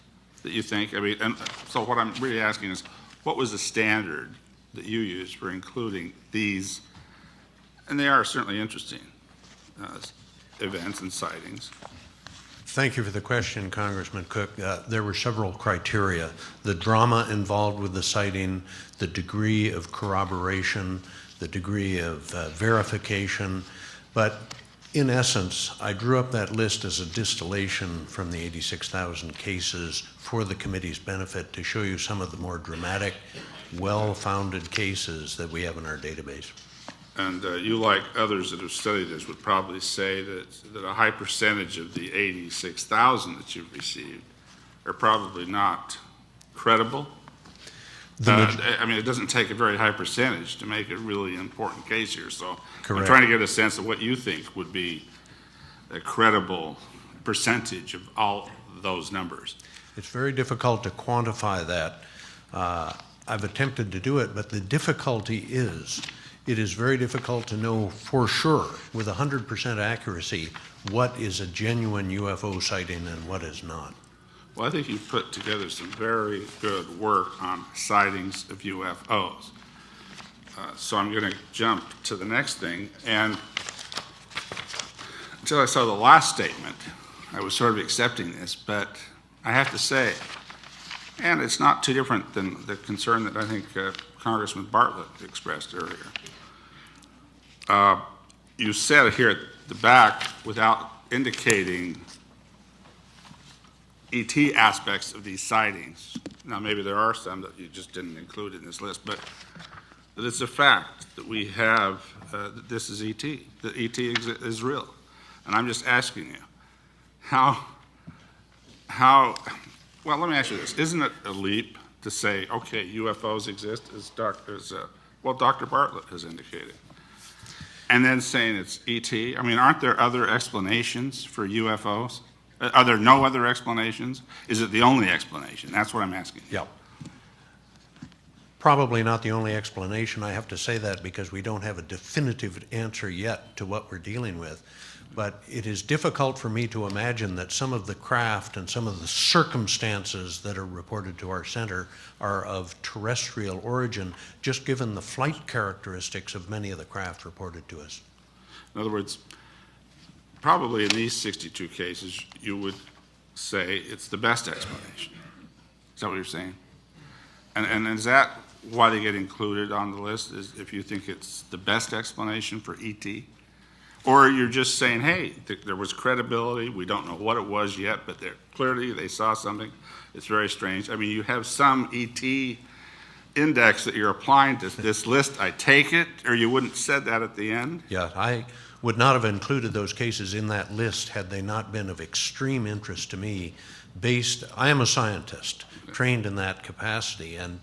that you think? I mean, and so what I'm really asking is, what was the standard that you used for including these And they are certainly interesting events and sightings. Thank you for the question, Congressman Cook. There were several criteria: the drama involved with the sighting, the degree of corroboration, the degree of verification. But in essence, I drew up that list as a distillation from the 86,000 cases for the committee's benefit to show you some of the more dramatic, well-founded cases that we have in our database. And you, like others that have studied this, would probably say that a high percentage of the 86,000 that you've received are probably not credible. I mean, it doesn't take a very high percentage to make a really important case here. So Correct. I'm trying to get a sense of what you think would be a credible percentage of all those numbers. It's very difficult to quantify that. I've attempted to do it, but the difficulty is it is very difficult to know for sure with 100% accuracy what is a genuine UFO sighting and what is not. Well, I think you've put together some very good work on sightings of UFOs. So I'm going to jump to the next thing. And until I saw the last statement, I was sort of accepting this. But I have to say, and it's not too different than the concern that I think Congressman Bartlett expressed earlier. You said here at the back, without indicating ET aspects of these sightings, now maybe there are some that you just didn't include in this list, but that it's a fact that we have, that this is ET, that ET is real. And I'm just asking you, how, well, let me ask you this. Isn't it a leap to say, okay, UFOs exist, as Dr. Bartlett has indicated, and then saying it's ET? I mean, aren't there other explanations for UFOs? Are there no other explanations? Is it the only explanation? That's what I'm asking. Yeah. Probably not the only explanation. I have to say that because we don't have a definitive answer yet to what we're dealing with. But it is difficult for me to imagine that some of the craft and some of the circumstances that are reported to our center are of terrestrial origin, just given the flight characteristics of many of the craft reported to us. In other words, probably in these 62 cases, you would say it's the best explanation. Is that what you're saying? And is that why they get included on the list, is if you think it's the best explanation for ET? Or you're just saying, hey, there was credibility, we don't know what it was yet, but clearly they saw something. It's very strange. I mean, you have some ET index that you're applying to this list, I take it, or you wouldn't have said that at the end? Yeah, I would not have included those cases in that list had they not been of extreme interest to me. I am a scientist, trained in that capacity, and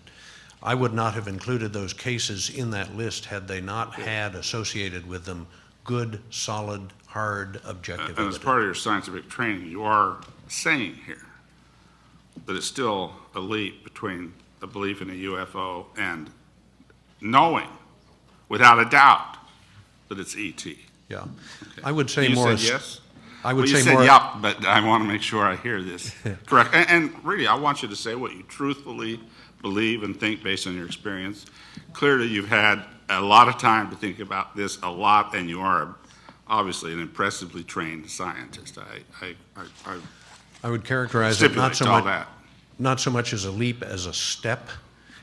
I would not have included those cases in that list had they not had associated with them good, solid, hard, objective And evidence. as part of your scientific training, you are saying here that it's still a leap between a belief in a UFO and knowing, without a doubt, that it's ET. Yeah. Okay. I would say you more. Said yes? I would well, say you said more. yup, but I want to make sure I hear this correct. And really, I want you to say what you truthfully believe and think based on your experience. Clearly, you've had a lot of time to think about this a lot, and you are obviously an impressively trained scientist. I would characterize it not so much as a leap as a step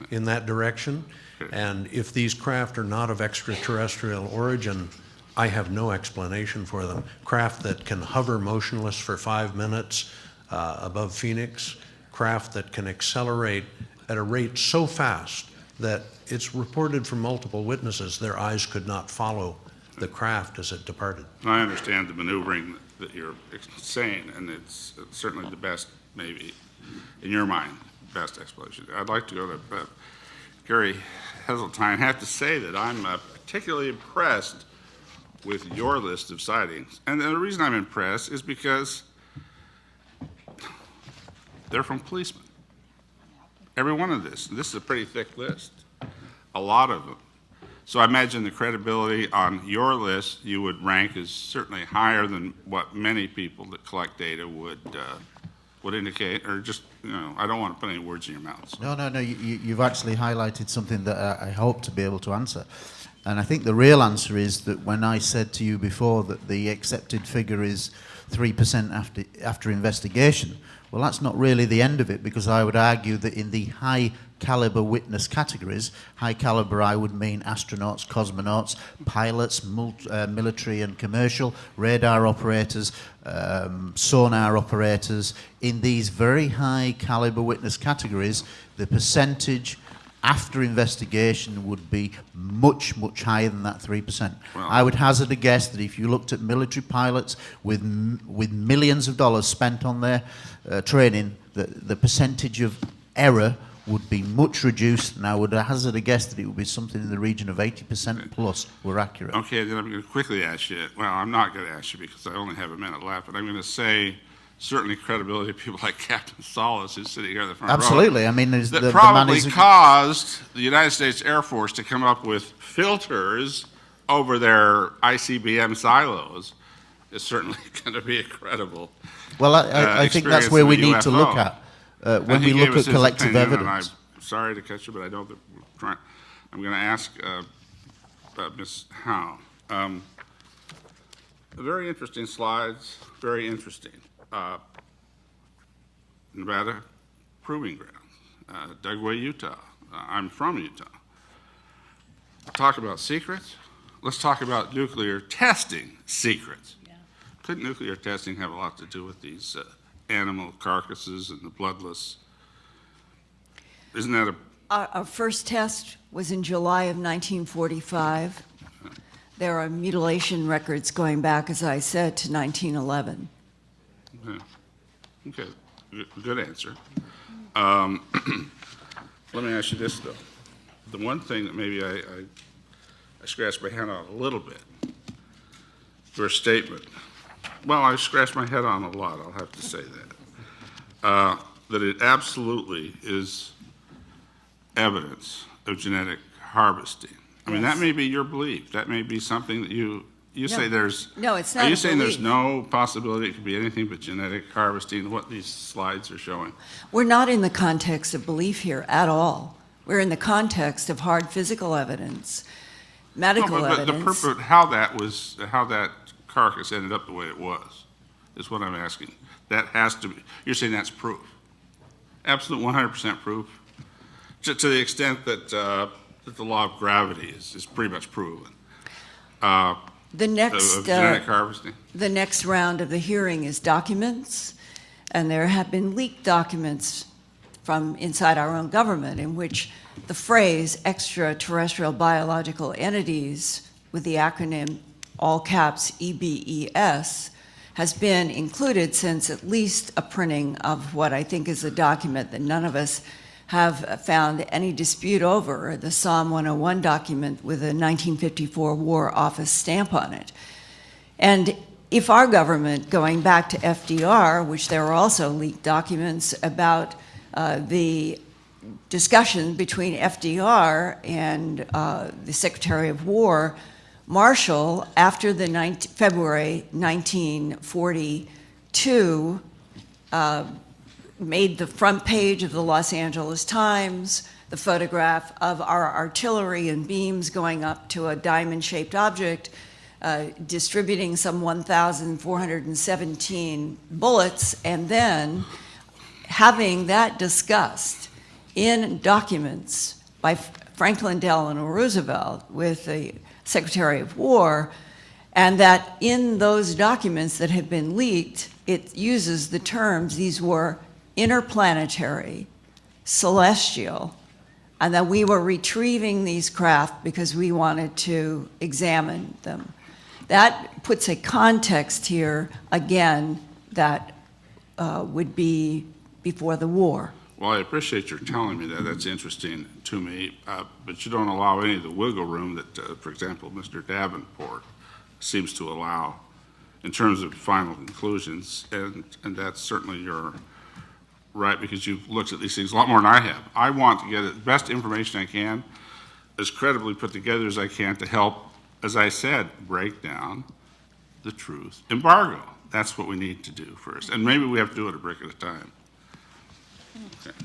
in that direction. And if these craft are not of extraterrestrial origin, I have no explanation for them. Craft that can hover motionless for 5 minutes above Phoenix, craft that can accelerate at a rate so fast that it's reported from multiple witnesses their eyes could not follow the craft as it departed. I understand the maneuvering that you're saying, and it's certainly the best, maybe, in your mind, best explanation. I'd like to go to Gary Heseltine. I have to say that I'm particularly impressed with your list of sightings. And the reason I'm impressed is because they're from policemen. Every one of this is a pretty thick list, a lot of them. So I imagine the credibility on your list you would rank as certainly higher than what many people that collect data would indicate, or just, I don't want to put any words in your mouth. So. No, you've actually highlighted something that I hope to be able to answer. And I think the real answer is that when I said to you before that the accepted figure is 3% after investigation, well, that's not really the end of it, because I would argue that in the high caliber witness categories, high caliber I would mean astronauts, cosmonauts, pilots, military and commercial, radar operators, sonar operators. In these very high caliber witness categories, the percentage after investigation would be much, much higher than that 3%. Well, I would hazard a guess that if you looked at military pilots with millions of dollars spent on their training, the percentage of error would be much reduced, and I would hazard a guess that it would be something in the region of 80% plus were accurate. Okay, then I'm going to quickly ask you. Well, I'm not going to ask you because I only have a minute left, but I'm going to say certainly credibility of people like Captain Solis, who's sitting here in the front row. Absolutely. I mean, That the man probably is caused the United States Air Force to come up with filters over their ICBM silos is certainly going to be incredible. Well, I think that's where we need to look at when we look at collective evidence. I'm sorry to cut you, but I know that we're trying. I'm going to ask Ms. Howe. Very interesting slides, very interesting. Nevada Proving Ground, Dugway, Utah. I'm from Utah. Talk about secrets. Let's talk about nuclear testing secrets. Yeah. Couldn't nuclear testing have a lot to do with these animal carcasses and the bloodless? Isn't that a... Our first test was in July of 1945. There are mutilation records going back, as I said, to 1911. Okay, good answer. Let me ask you this, though. The one thing that maybe I scratched my head on a little bit, your statement. Well, I scratched my head on a lot, I'll have to say that. That it absolutely is evidence of genetic harvesting. I mean, that may be your belief. That may be something that you say there's... No, it's not Are you a saying belief. there's no possibility it could be anything but genetic harvesting, what these slides are showing? We're not in the context of belief here at all. We're in the context of hard physical evidence, medical evidence. But how that carcass ended up the way it was is what I'm asking. That has to be... You're saying that's proof? Absolute 100% proof? To the extent that the law of gravity is pretty much proven. The next, of genetic harvesting. The next round of the hearing is documents, and there have been leaked documents from inside our own government in which the phrase extraterrestrial biological entities, with the acronym all caps EBES, has been included since at least a printing of what I think is a document that none of us have found any dispute over, the Psalm 101 document with a 1954 War Office stamp on it. And if our government, going back to FDR, which there are also leaked documents about the discussion between FDR and the Secretary of War, Marshall, after the February 1942 made the front page of the Los Angeles Times, the photograph of our artillery and beams going up to a diamond-shaped object, distributing some 1,417 bullets, and then having that discussed in documents by Franklin Delano Roosevelt with the Secretary of War, and that in those documents that have been leaked, it uses the terms, these were interplanetary, celestial, and that we were retrieving these craft because we wanted to examine them. That puts a context here, again, that would be before the war. Well, I appreciate your telling me that. That's interesting to me, but you don't allow any of the wiggle room that, for example, Mr. Davenport seems to allow in terms of final conclusions, and that's certainly your right, because you've looked at these things a lot more than I have. I want to get the best information I can, as credibly put together as I can, to help, as I said, break down the truth embargo. That's what we need to do first, and maybe we have to do it a brick at a time. Okay.